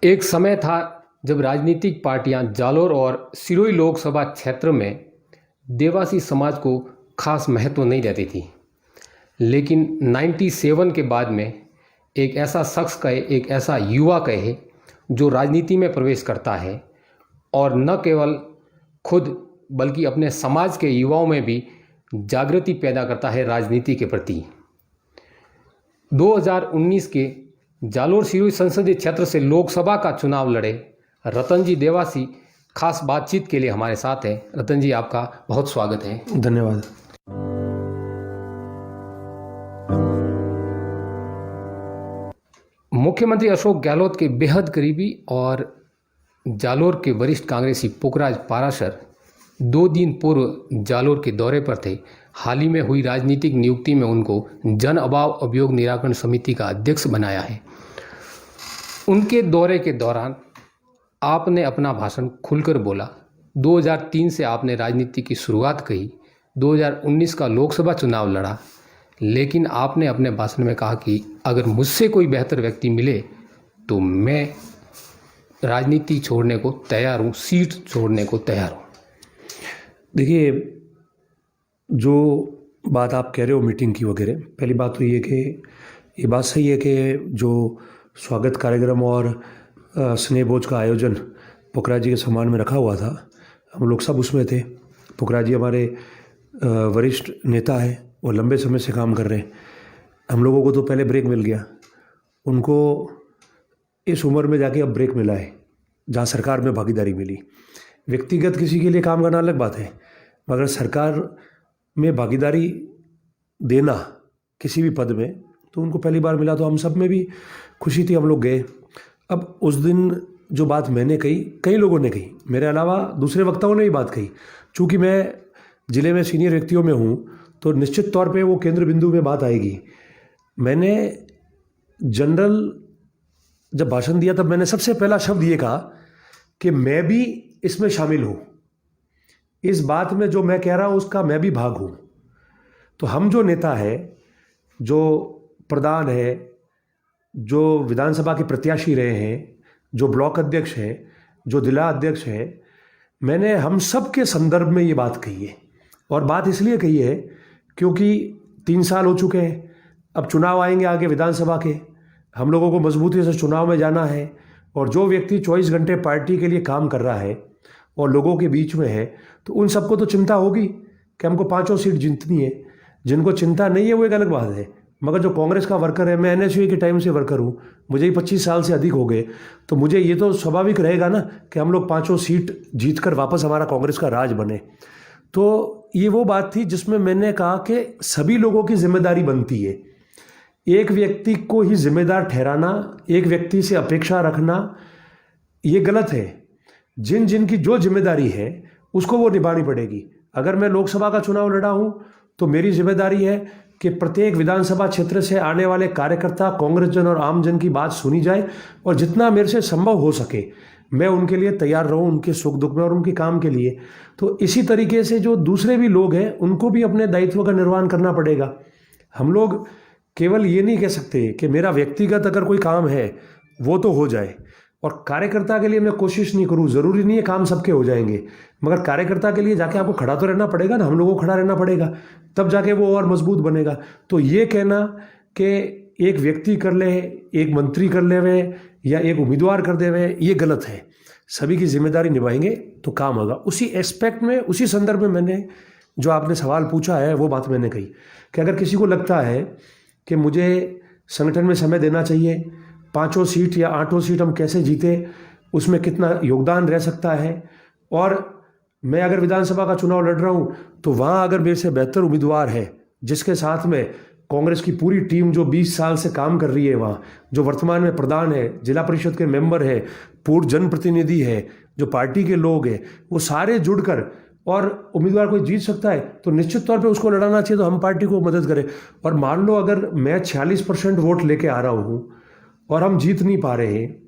एक समय था जब राजनीतिक पार्टियां जालोर और सिरोही लोकसभा क्षेत्र में देवासी समाज को खास महत्व नहीं देती थी। लेकिन 97 के बाद में एक ऐसा शख्स कहे, एक ऐसा युवा कहे जो राजनीति में प्रवेश करता है और न केवल खुद बल्कि अपने समाज के युवाओं में भी जागृति पैदा करता है राजनीति के प्रति। 2019 के जालोर सिरोही संसदीय क्षेत्र से लोकसभा का चुनाव लड़े रतन जी देवासी खास बातचीत के लिए हमारे साथ हैं। रतन जी, आपका बहुत स्वागत है। धन्यवाद। मुख्यमंत्री अशोक गहलोत के बेहद करीबी और जालोर के वरिष्ठ कांग्रेसी पुखराज पाराशर 2 दिन पूर्व जालोर के दौरे पर थे। हाल ही में हुई राजनीतिक नियुक्ति में उनको जन अभाव अभियोग निराकरण समिति का अध्यक्ष बनाया है। उनके दौरे के दौरान आपने अपना भाषण खुलकर बोला। 2003 से आपने राजनीति की शुरुआत कही, 2019 का लोकसभा चुनाव लड़ा, लेकिन आपने अपने भाषण में कहा कि अगर मुझसे कोई बेहतर व्यक्ति मिले तो मैं राजनीति छोड़ने को तैयार हूँ, सीट छोड़ने को तैयार हूँ। देखिए, जो बात आप कह रहे हो मीटिंग की वगैरह, पहली बात तो ये कि ये बात सही है कि जो स्वागत कार्यक्रम और स्नेह भोज का आयोजन पुखराज जी के सम्मान में रखा हुआ था, हम लोग सब उसमें थे। पुखराज जी हमारे वरिष्ठ नेता है और लंबे समय से काम कर रहे हैं। हम लोगों को तो पहले ब्रेक मिल गया, उनको इस उम्र में जाके अब ब्रेक मिला है जहाँ सरकार में भागीदारी मिली। व्यक्तिगत किसी के लिए काम करना अलग बात है, मगर सरकार में भागीदारी देना किसी भी पद में तो उनको पहली बार मिला, तो हम सब में भी खुशी थी, हम लोग गए। अब उस दिन जो बात मैंने कही, कई लोगों ने कही, मेरे अलावा दूसरे वक्ताओं ने भी बात कही। चूँकि मैं ज़िले में सीनियर व्यक्तियों में हूँ तो निश्चित तौर पे वो केंद्र बिंदु में बात आएगी। मैंने जनरल जब भाषण दिया तब मैंने सबसे पहला शब्द ये कहा कि मैं भी इसमें शामिल हूँ, इस बात में जो मैं कह रहा हूँ उसका मैं भी भाग हूँ। तो हम जो नेता है, जो प्रधान है, जो विधानसभा के प्रत्याशी रहे हैं, जो ब्लॉक अध्यक्ष हैं, जो जिला अध्यक्ष हैं, मैंने हम सब के संदर्भ में ये बात कही है। और बात इसलिए कही है क्योंकि 3 साल हो चुके हैं, अब चुनाव आएंगे आगे विधानसभा के, हम लोगों को मजबूती से चुनाव में जाना है। और जो व्यक्ति 24 घंटे पार्टी के लिए काम कर रहा है और लोगों के बीच में है, तो उन सबको तो चिंता होगी कि हमको 5 सीट जीतनी है। जिनको चिंता नहीं है वो एक अलग बात है, मगर जो कांग्रेस का वर्कर है, मैं एनएसयूए के टाइम से वर्कर हूँ, मुझे ही 25 साल से अधिक हो गए, तो मुझे ये तो स्वाभाविक रहेगा ना कि हम लोग 5 सीट जीतकर वापस हमारा कांग्रेस का राज बने। तो ये वो बात थी जिसमें मैंने कहा कि सभी लोगों की जिम्मेदारी बनती है। एक व्यक्ति को ही जिम्मेदार ठहराना, एक व्यक्ति से अपेक्षा रखना, ये गलत है। जिन जिन की जो जिम्मेदारी है उसको वो निभानी पड़ेगी। अगर मैं लोकसभा का चुनाव लड़ा हूँ तो मेरी जिम्मेदारी है कि प्रत्येक विधानसभा क्षेत्र से आने वाले कार्यकर्ता, कांग्रेस जन और आम जन की बात सुनी जाए और जितना मेरे से संभव हो सके मैं उनके लिए तैयार रहूं, उनके सुख दुख में और उनके काम के लिए। तो इसी तरीके से जो दूसरे भी लोग हैं उनको भी अपने दायित्व का निर्वहन करना पड़ेगा। हम लोग केवल ये नहीं कह सकते कि मेरा व्यक्तिगत अगर कोई काम है वो तो हो जाए और कार्यकर्ता के लिए मैं कोशिश नहीं करूं। ज़रूरी नहीं है काम सबके हो जाएंगे, मगर कार्यकर्ता के लिए जाके आपको खड़ा तो रहना पड़ेगा ना, हम लोगों को खड़ा रहना पड़ेगा, तब जाके वो और मजबूत बनेगा। तो ये कहना कि एक व्यक्ति कर ले, एक मंत्री कर ले वे या एक उम्मीदवार कर दे वे, ये गलत है। सभी की जिम्मेदारी निभाएंगे तो काम होगा। उसी एस्पेक्ट में, उसी संदर्भ में मैंने जो आपने सवाल पूछा है वो बात मैंने कही कि अगर किसी को लगता है कि मुझे संगठन में समय देना चाहिए, 5 सीट या 8 सीट हम कैसे जीते, उसमें कितना योगदान रह सकता है, और मैं अगर विधानसभा का चुनाव लड़ रहा हूँ तो वहाँ अगर मेरे से बेहतर उम्मीदवार है जिसके साथ में कांग्रेस की पूरी टीम जो 20 साल से काम कर रही है, वहाँ जो वर्तमान में प्रधान है, जिला परिषद के मेंबर है, पूर्व जनप्रतिनिधि है, जो पार्टी के लोग हैं, वो सारे जुड़कर और उम्मीदवार कोई जीत सकता है तो निश्चित तौर पे उसको लड़ाना चाहिए। तो हम पार्टी को मदद करें। और मान लो अगर मैं 46% वोट लेके आ रहा हूँ और हम जीत नहीं पा रहे हैं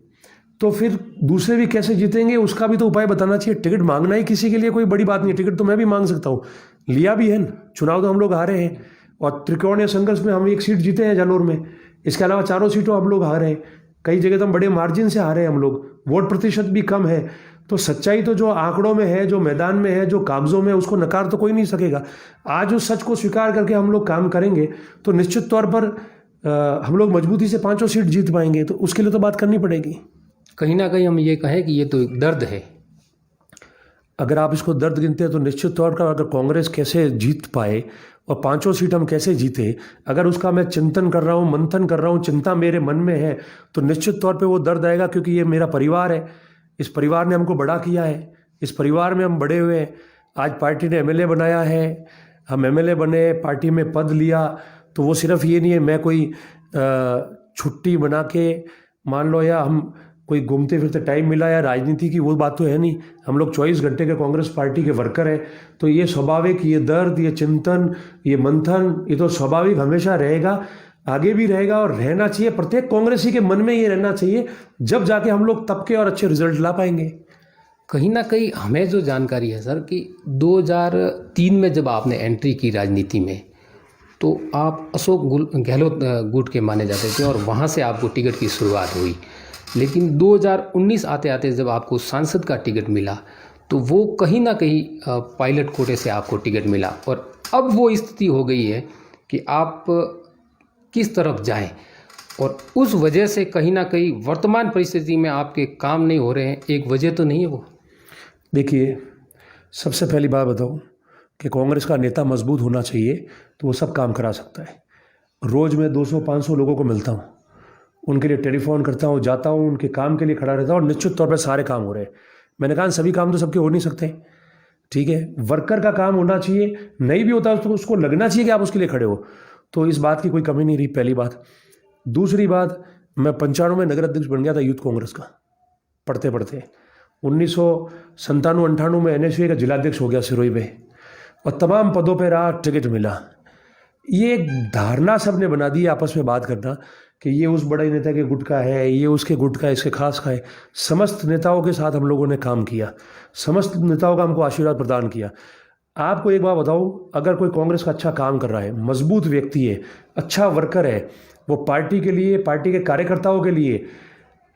तो फिर दूसरे भी कैसे जीतेंगे, उसका भी तो उपाय बताना चाहिए। टिकट मांगना ही किसी के लिए कोई बड़ी बात नहीं है, टिकट तो मैं भी मांग सकता हूँ, लिया भी है। चुनाव तो हम लोग हारे हैं और त्रिकोणीय संघर्ष में हम 1 सीट जीते हैं जालोर में, इसके अलावा 4 सीटों हम लोग हारे हैं। कई जगह तो हम बड़े मार्जिन से हारे हैं हम लोग, वोट प्रतिशत भी कम है। तो सच्चाई तो जो आंकड़ों में है, जो मैदान में है, जो कागजों में है, उसको नकार तो कोई नहीं सकेगा। आज उस सच को स्वीकार करके हम लोग काम करेंगे तो निश्चित तौर पर हम लोग मजबूती से 5 सीट जीत पाएंगे। तो उसके लिए तो बात करनी पड़ेगी। कहीं ना कहीं हम ये कहें कि ये तो एक दर्द है। अगर आप इसको दर्द गिनते हैं तो निश्चित तौर पर अगर कांग्रेस कैसे जीत पाए और 5 सीट हम कैसे जीते, अगर उसका मैं चिंतन कर रहा हूँ, मंथन कर रहा हूँ, चिंता मेरे मन में है, तो निश्चित तौर पे वो दर्द आएगा। क्योंकि ये मेरा परिवार है, इस परिवार ने हमको बड़ा किया है, इस परिवार में हम बड़े हुए हैं। आज पार्टी ने एमएलए बनाया है, हम एमएलए बने, पार्टी में पद लिया, तो वो सिर्फ ये नहीं है मैं कोई छुट्टी बना के मान लो, या हम कोई घूमते फिरते टाइम मिला या राजनीति की, वो बात तो है नहीं। हम लोग 24 घंटे के कांग्रेस पार्टी के वर्कर हैं। तो ये स्वाभाविक, ये दर्द, ये चिंतन, ये मंथन, ये तो स्वाभाविक हमेशा रहेगा, आगे भी रहेगा और रहना चाहिए। प्रत्येक कांग्रेसी के मन में ये रहना चाहिए, जब जाके हम लोग तब के और अच्छे रिजल्ट ला पाएंगे। कहीं ना कहीं हमें जो जानकारी है सर कि 2003 में जब आपने एंट्री की राजनीति में, तो आप अशोक गहलोत गुट के माने जाते थे और वहाँ से आपको टिकट की शुरुआत हुई। लेकिन 2019 आते आते जब आपको सांसद का टिकट मिला, तो वो कहीं ना कहीं पायलट कोटे से आपको टिकट मिला और अब वो स्थिति हो गई है कि आप किस तरफ जाएं, और उस वजह से कहीं ना कहीं वर्तमान परिस्थिति में आपके काम नहीं हो रहे हैं। एक वजह तो नहीं है वो? देखिए, सबसे पहली बात बताऊं कि कांग्रेस का नेता मजबूत होना चाहिए, तो वो सब काम करा सकता है। रोज़ मैं 200-500 लोगों को मिलता हूँ, उनके लिए टेलीफोन करता हूँ, जाता हूँ, उनके काम के लिए खड़ा रहता हूँ और निश्चित तौर पर सारे काम हो रहे हैं। मैंने कहा सभी काम तो सबके हो नहीं सकते, ठीक है। वर्कर का काम होना चाहिए, नहीं भी होता तो उसको लगना चाहिए कि आप उसके लिए खड़े हो। तो इस बात की कोई कमी नहीं रही, पहली बात। दूसरी बात, मैं 95 में नगर अध्यक्ष बन गया था यूथ कांग्रेस का, पढ़ते पढ़ते 1997-98 में NSU का जिलाध्यक्ष हो गया सिरोही में, और तमाम पदों पर रहा, टिकट मिला। ये एक धारणा सबने बना दी आपस में बात करना कि ये उस बड़े नेता के गुट का है, ये उसके गुट का है, इसके खास का है। समस्त नेताओं के साथ हम लोगों ने काम किया, समस्त नेताओं का हमको आशीर्वाद प्रदान किया। आपको एक बात बताऊं, अगर कोई कांग्रेस का अच्छा काम कर रहा है, मजबूत व्यक्ति है, अच्छा वर्कर है, वो पार्टी के लिए, पार्टी के कार्यकर्ताओं के लिए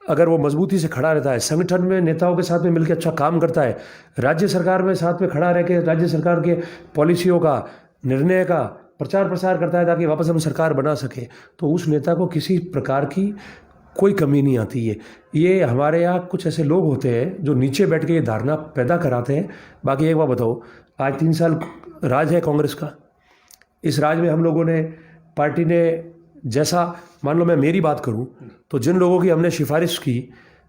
अगर वो मजबूती से खड़ा रहता है, संगठन में नेताओं के साथ में मिलकर अच्छा काम करता है, राज्य सरकार में साथ में खड़ा रह के राज्य सरकार के पॉलिसियों का, निर्णय का प्रचार प्रसार करता है ताकि वापस हम सरकार बना सके, तो उस नेता को किसी प्रकार की कोई कमी नहीं आती है। ये हमारे यहाँ कुछ ऐसे लोग होते हैं जो नीचे बैठ के ये धारणा पैदा कराते हैं। बाकी एक बात बताओ, आज 3 साल राज है कांग्रेस का, इस राज में हम लोगों ने, पार्टी ने, जैसा मान लो मैं मेरी बात करूं तो जिन लोगों की हमने सिफारिश की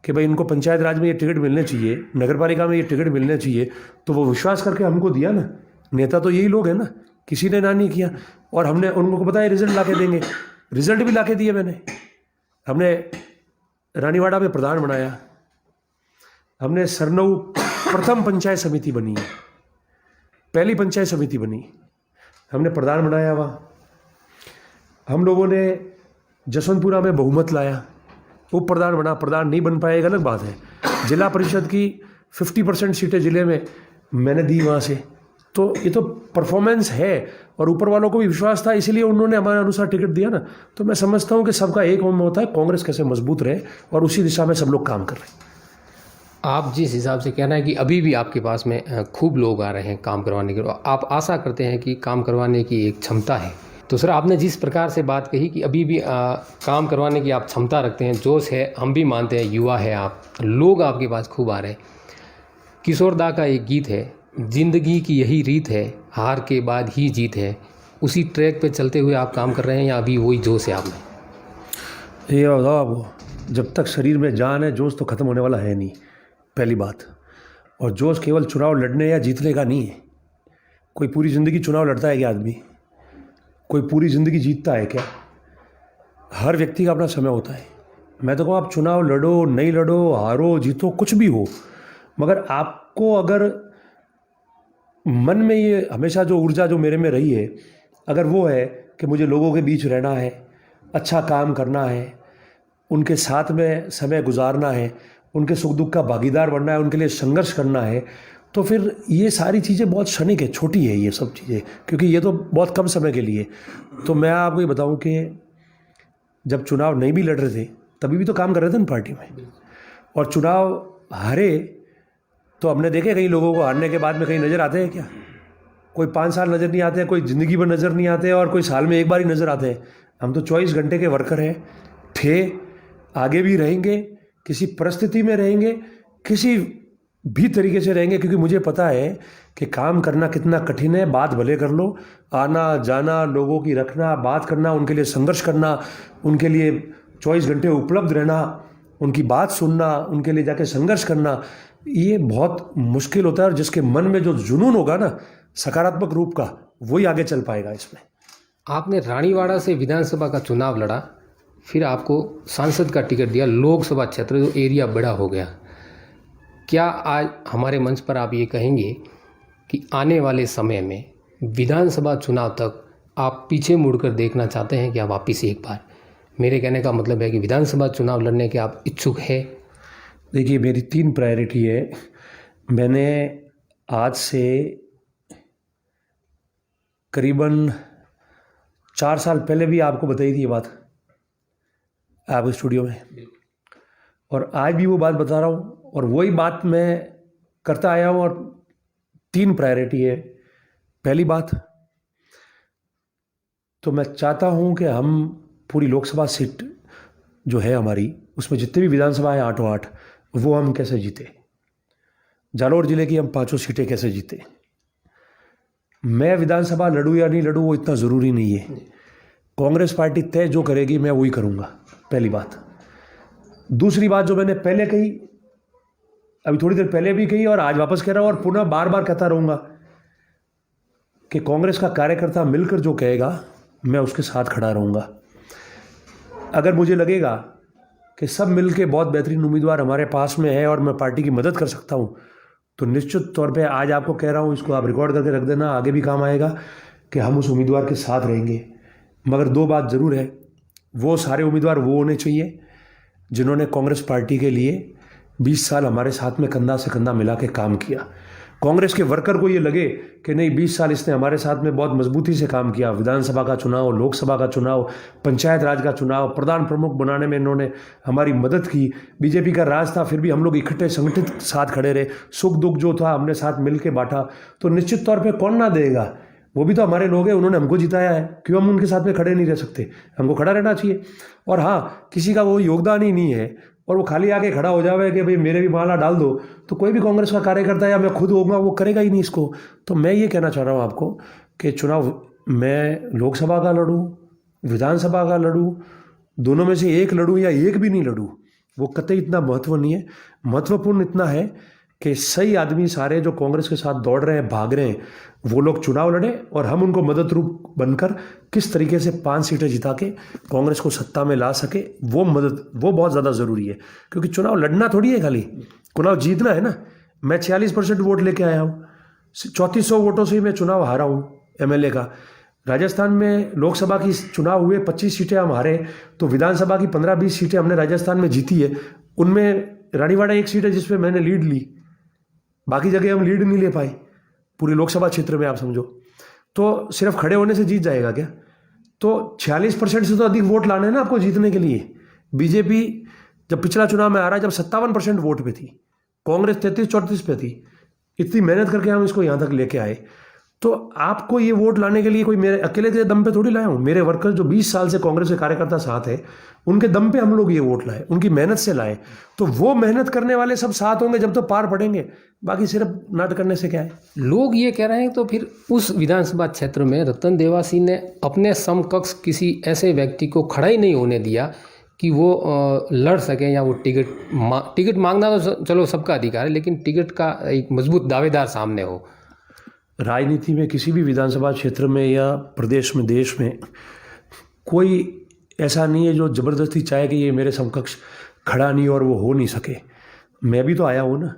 कि भाई इनको पंचायत राज में ये टिकट मिलने चाहिए, नगर पालिका में ये टिकट मिलने चाहिए, तो वो विश्वास करके हमको दिया ना। नेता तो यही लोग हैं ना, किसी ने ना नहीं किया। और हमने उनको बताया रिजल्ट ला के देंगे, रिजल्ट भी ला के दिए मैंने। हमने रानीवाड़ा में प्रधान बनाया, हमने सरनऊ प्रथम पंचायत समिति बनी है, पहली पंचायत समिति बनी, हमने प्रधान बनाया वहाँ। हम लोगों ने जसवंतपुरा में बहुमत लाया, उप प्रधान बना, प्रधान नहीं बन पाया एक अलग बात है। जिला परिषद की 50% सीटें जिले में मैंने दी वहाँ से। तो ये तो परफॉर्मेंस है और ऊपर वालों को भी विश्वास था, इसीलिए उन्होंने हमारे अनुसार टिकट दिया ना। तो मैं समझता हूँ कि सबका एक होम होता है, कांग्रेस कैसे मजबूत रहे, और उसी दिशा में सब लोग काम कर रहे हैं। आप जिस हिसाब से कहना है कि अभी भी आपके पास में खूब लोग आ रहे हैं काम करवाने के लिए, आप आशा करते हैं कि काम करवाने की एक क्षमता है, तो सर आपने जिस प्रकार से बात कही कि अभी भी काम करवाने की आप क्षमता रखते हैं, जोश है, हम भी मानते हैं, युवा है आप, लोग आपके पास खूब आ रहे हैं। किशोर दा का एक गीत है, जिंदगी की यही रीत है, हार के बाद ही जीत है, उसी ट्रैक पे चलते हुए आप काम कर रहे हैं या अभी वही जोश है आप में? ये बताओ आपको, जब तक शरीर में जान है जोश तो ख़त्म होने वाला है नहीं, पहली बात। और जोश केवल चुनाव लड़ने या जीतने का नहीं है। कोई पूरी ज़िंदगी चुनाव लड़ता है क्या आदमी? कोई पूरी ज़िंदगी जीतता है क्या? हर व्यक्ति का अपना समय होता है। मैं तो कहूँ आप चुनाव लड़ो, नहीं लड़ो, हारो जीतो, कुछ भी हो, मगर आपको अगर मन में ये हमेशा जो ऊर्जा जो मेरे में रही है, अगर वो है कि मुझे लोगों के बीच रहना है, अच्छा काम करना है, उनके साथ में समय गुजारना है, उनके सुख दुख का भागीदार बनना है, उनके लिए संघर्ष करना है, तो फिर ये सारी चीज़ें बहुत क्षणिक है, छोटी है ये सब चीज़ें, क्योंकि ये तो बहुत कम समय के लिए। तो मैं आपको ये बताऊं कि जब चुनाव नहीं भी लड़ रहे थे तभी भी तो काम कर रहे थे ना पार्टी में। और चुनाव हारे तो हमने देखे कई लोगों को हारने के बाद में कहीं नज़र आते हैं क्या? कोई 5 साल नज़र नहीं आते, कोई ज़िंदगी भर नज़र नहीं आते और कोई साल में एक बार ही नज़र आते हैं। हम तो 24 घंटे के वर्कर हैं, थे, आगे भी रहेंगे, किसी परिस्थिति में रहेंगे, किसी भी तरीके से रहेंगे, क्योंकि मुझे पता है कि काम करना कितना कठिन है। बात भले कर लो, आना जाना, लोगों की रखना, बात करना, उनके लिए संघर्ष करना, उनके लिए 24 घंटे उपलब्ध रहना, उनकी बात सुनना, उनके लिए जाके संघर्ष करना, ये बहुत मुश्किल होता है। और जिसके मन में जो जुनून होगा ना सकारात्मक रूप का, वही आगे चल पाएगा इसमें। आपने रानीवाड़ा से विधानसभा का चुनाव लड़ा, फिर आपको सांसद का टिकट दिया, लोकसभा क्षेत्र जो एरिया बड़ा हो गया। क्या आज हमारे मंच पर आप ये कहेंगे कि आने वाले समय में विधानसभा चुनाव तक आप पीछे मुड़कर देखना चाहते हैं क्या वापिस एक बार? मेरे कहने का मतलब है कि विधानसभा चुनाव लड़ने के आप इच्छुक हैं? देखिए, मेरी 3 प्रायोरिटी है। मैंने आज से करीबन 4 साल पहले भी आपको बताई थी ये बात आप स्टूडियो में, और आज भी वो बात बता रहा हूँ और वही बात मैं करता आया हूँ। और 3 प्रायोरिटी है। पहली बात तो मैं चाहता हूँ कि हम पूरी लोकसभा सीट जो है हमारी, उसमें जितने भी विधानसभा है 8 वो हम कैसे जीते। जालौर ज़िले की हम 5 सीटें कैसे जीते। मैं विधानसभा लड़ूँ या नहीं लड़ूँ वो इतना ज़रूरी नहीं है। कांग्रेस पार्टी तय जो करेगी मैं वही करूँगा, पहली बात। दूसरी बात जो मैंने पहले कही, अभी थोड़ी देर पहले भी कही और आज वापस कह रहा हूँ और पुनः बार बार कहता रहूँगा कि कांग्रेस का कार्यकर्ता मिलकर जो कहेगा मैं उसके साथ खड़ा रहूँगा। अगर मुझे लगेगा कि सब मिलके बहुत बेहतरीन उम्मीदवार हमारे पास में है और मैं पार्टी की मदद कर सकता हूँ, तो निश्चित तौर पे आज आपको कह रहा हूँ, इसको आप रिकॉर्ड करके रख देना, आगे भी काम आएगा, कि हम उस उम्मीदवार के साथ रहेंगे। मगर 2 बात ज़रूर है, वो सारे उम्मीदवार वो होने चाहिए जिन्होंने कांग्रेस पार्टी के लिए 20 साल हमारे साथ में कंधा से कंधा मिला के काम किया। कांग्रेस के वर्कर को ये लगे कि नहीं 20 साल इसने हमारे साथ में बहुत मजबूती से काम किया, विधानसभा का चुनाव, लोकसभा का चुनाव, पंचायत राज का चुनाव, प्रधान प्रमुख बनाने में इन्होंने हमारी मदद की। बीजेपी का राज था, फिर भी हम लोग इकट्ठे संगठित साथ खड़े रहे, सुख दुख जो था हमने साथ मिल के बांटा। तो निश्चित तौर पर कौन ना देगा, वो भी तो हमारे लोग हैं, उन्होंने हमको जिताया है, क्यों हम उनके साथ में खड़े नहीं रह सकते? हमको खड़ा रहना चाहिए। और हाँ, किसी का वो योगदान ही नहीं है और वो खाली आके खड़ा हो जावे कि भाई मेरे भी माला डाल दो, तो कोई भी कांग्रेस का कार्यकर्ता या मैं खुद होऊंगा वो करेगा ही नहीं इसको। तो मैं ये कहना चाह रहा हूँ आपको कि चुनाव मैं लोकसभा का लड़ूँ, विधानसभा का लड़ूँ, दोनों में से एक लड़ूँ या एक भी नहीं लड़ूँ, वो कतई इतना महत्व नहीं है। महत्वपूर्ण इतना है कि सही आदमी सारे जो कांग्रेस के साथ दौड़ रहे हैं, भाग रहे हैं, वो लोग चुनाव लड़े और हम उनको मदद रूप बनकर किस तरीके से 5 सीटें जिता के कांग्रेस को सत्ता में ला सके, वो मदद, वो बहुत ज़्यादा ज़रूरी है। क्योंकि चुनाव लड़ना थोड़ी है, खाली चुनाव जीतना है ना। मैं 46% वोट लेके आया हूँ, 3400 वोटों से ही मैं चुनाव हारा हूँ MLA का। राजस्थान में लोकसभा की चुनाव हुए, 25 सीटें हम हारे, तो विधानसभा की 15-20 सीटें हमने राजस्थान में जीती है। उनमें रानीवाड़ा एक सीट है जिसमें मैंने लीड ली, बाकी जगह हम लीड नहीं ले पाए पूरी लोकसभा क्षेत्र में। आप समझो तो सिर्फ खड़े होने से जीत जाएगा क्या? तो 46% से तो अधिक वोट लाने हैं ना आपको जीतने के लिए। बीजेपी जब पिछला चुनाव में आ रहा है, जब 57% वोट पे थी, कांग्रेस 33-34 पे थी, इतनी मेहनत करके हम इसको यहाँ तक लेके आए। तो आपको ये वोट लाने के लिए कोई मेरे अकेले के दम पे थोड़ी लाया हूँ। मेरे वर्कर जो 20 साल से कांग्रेस के कार्यकर्ता साथ है, उनके दम पे हम लोग ये वोट लाए, उनकी मेहनत से लाए। तो वो मेहनत करने वाले सब साथ होंगे जब तो पार पड़ेंगे, बाकी सिर्फ नाटक करने से क्या है। लोग ये कह रहे हैं तो फिर उस विधानसभा क्षेत्र में रतन देवासी ने अपने समकक्ष किसी ऐसे व्यक्ति को खड़ा ही नहीं होने दिया कि वो लड़ सके या वो टिकट मांगना तो चलो सबका अधिकार है, लेकिन टिकट का एक मजबूत दावेदार सामने हो। राजनीति में किसी भी विधानसभा क्षेत्र में या प्रदेश में, देश में कोई ऐसा नहीं है जो ज़बरदस्ती चाहे कि ये मेरे समकक्ष खड़ा नहीं और वो हो नहीं सके। मैं भी तो आया हूँ ना,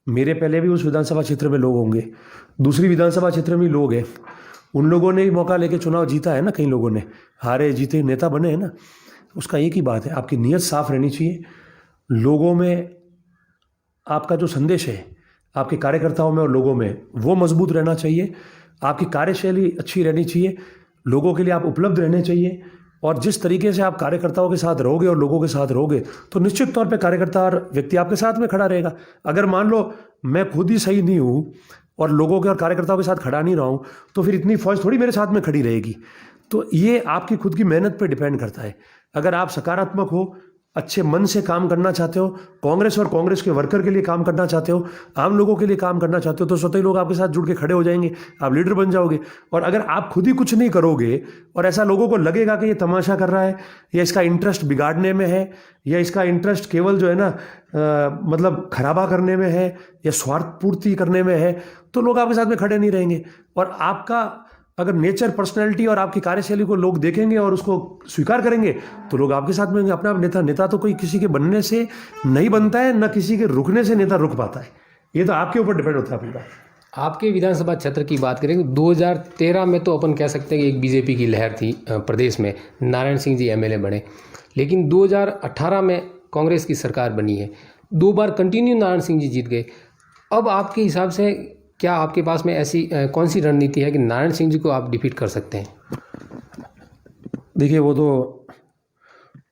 मेरे पहले भी उस विधानसभा क्षेत्र में लोग होंगे, दूसरी विधानसभा क्षेत्र में लोग हैं, उन लोगों ने भी मौका लेके चुनाव जीता है ना। कई लोगों ने हारे जीते नेता बने हैं ना। उसका एक ही बात है, आपकी नीयत साफ रहनी चाहिए, लोगों में आपका जो संदेश है, आपके कार्यकर्ताओं में और लोगों में, वो मजबूत रहना चाहिए। आपकी कार्यशैली अच्छी रहनी चाहिए, लोगों के लिए आप उपलब्ध रहने चाहिए, और जिस तरीके से आप कार्यकर्ताओं के साथ रहोगे और लोगों के साथ रहोगे तो निश्चित तौर पे कार्यकर्ता और व्यक्ति आपके साथ में खड़ा रहेगा। अगर मान लो मैं खुद ही सही नहीं हूँ और लोगों के और कार्यकर्ताओं के साथ खड़ा नहीं रहा हूँ तो फिर इतनी फौज थोड़ी मेरे साथ में खड़ी रहेगी। तो ये आपकी खुद की मेहनत पे डिपेंड करता है। अगर आप सकारात्मक हो, अच्छे मन से काम करना चाहते हो, कांग्रेस और कांग्रेस के वर्कर के लिए काम करना चाहते हो, आम लोगों के लिए काम करना चाहते हो, तो स्वतः ही लोग आपके साथ जुड़ के खड़े हो जाएंगे, आप लीडर बन जाओगे। और अगर आप खुद ही कुछ नहीं करोगे और ऐसा लोगों को लगेगा कि ये तमाशा कर रहा है या इसका इंटरेस्ट बिगाड़ने में है या इसका इंटरेस्ट केवल जो है ना मतलब खराबा करने में है या स्वार्थ पूर्ति करने में है, तो लोग आपके साथ में खड़े नहीं रहेंगे। और आपका अगर नेचर, पर्सनैलिटी और आपकी कार्यशैली को लोग देखेंगे और उसको स्वीकार करेंगे तो लोग आपके साथ में होंगे। अपना नेता तो कोई किसी के बनने से नहीं बनता है, न किसी के रुकने से नेता रुक पाता है। ये तो आपके ऊपर डिपेंड होता है अपनी बात। आपके विधानसभा क्षेत्र की बात करेंगे 2013 में तो अपन कह सकते हैं कि एक बीजेपी की लहर थी प्रदेश में, नारायण सिंह जी एमएलए बने। लेकिन 2018 में कांग्रेस की सरकार बनी है, 2 बार कंटिन्यू नारायण सिंह जी जीत गए। अब आपके हिसाब से क्या आपके पास में ऐसी कौन सी रणनीति है कि नारायण सिंह जी को आप डिफीट कर सकते हैं? देखिए, वो तो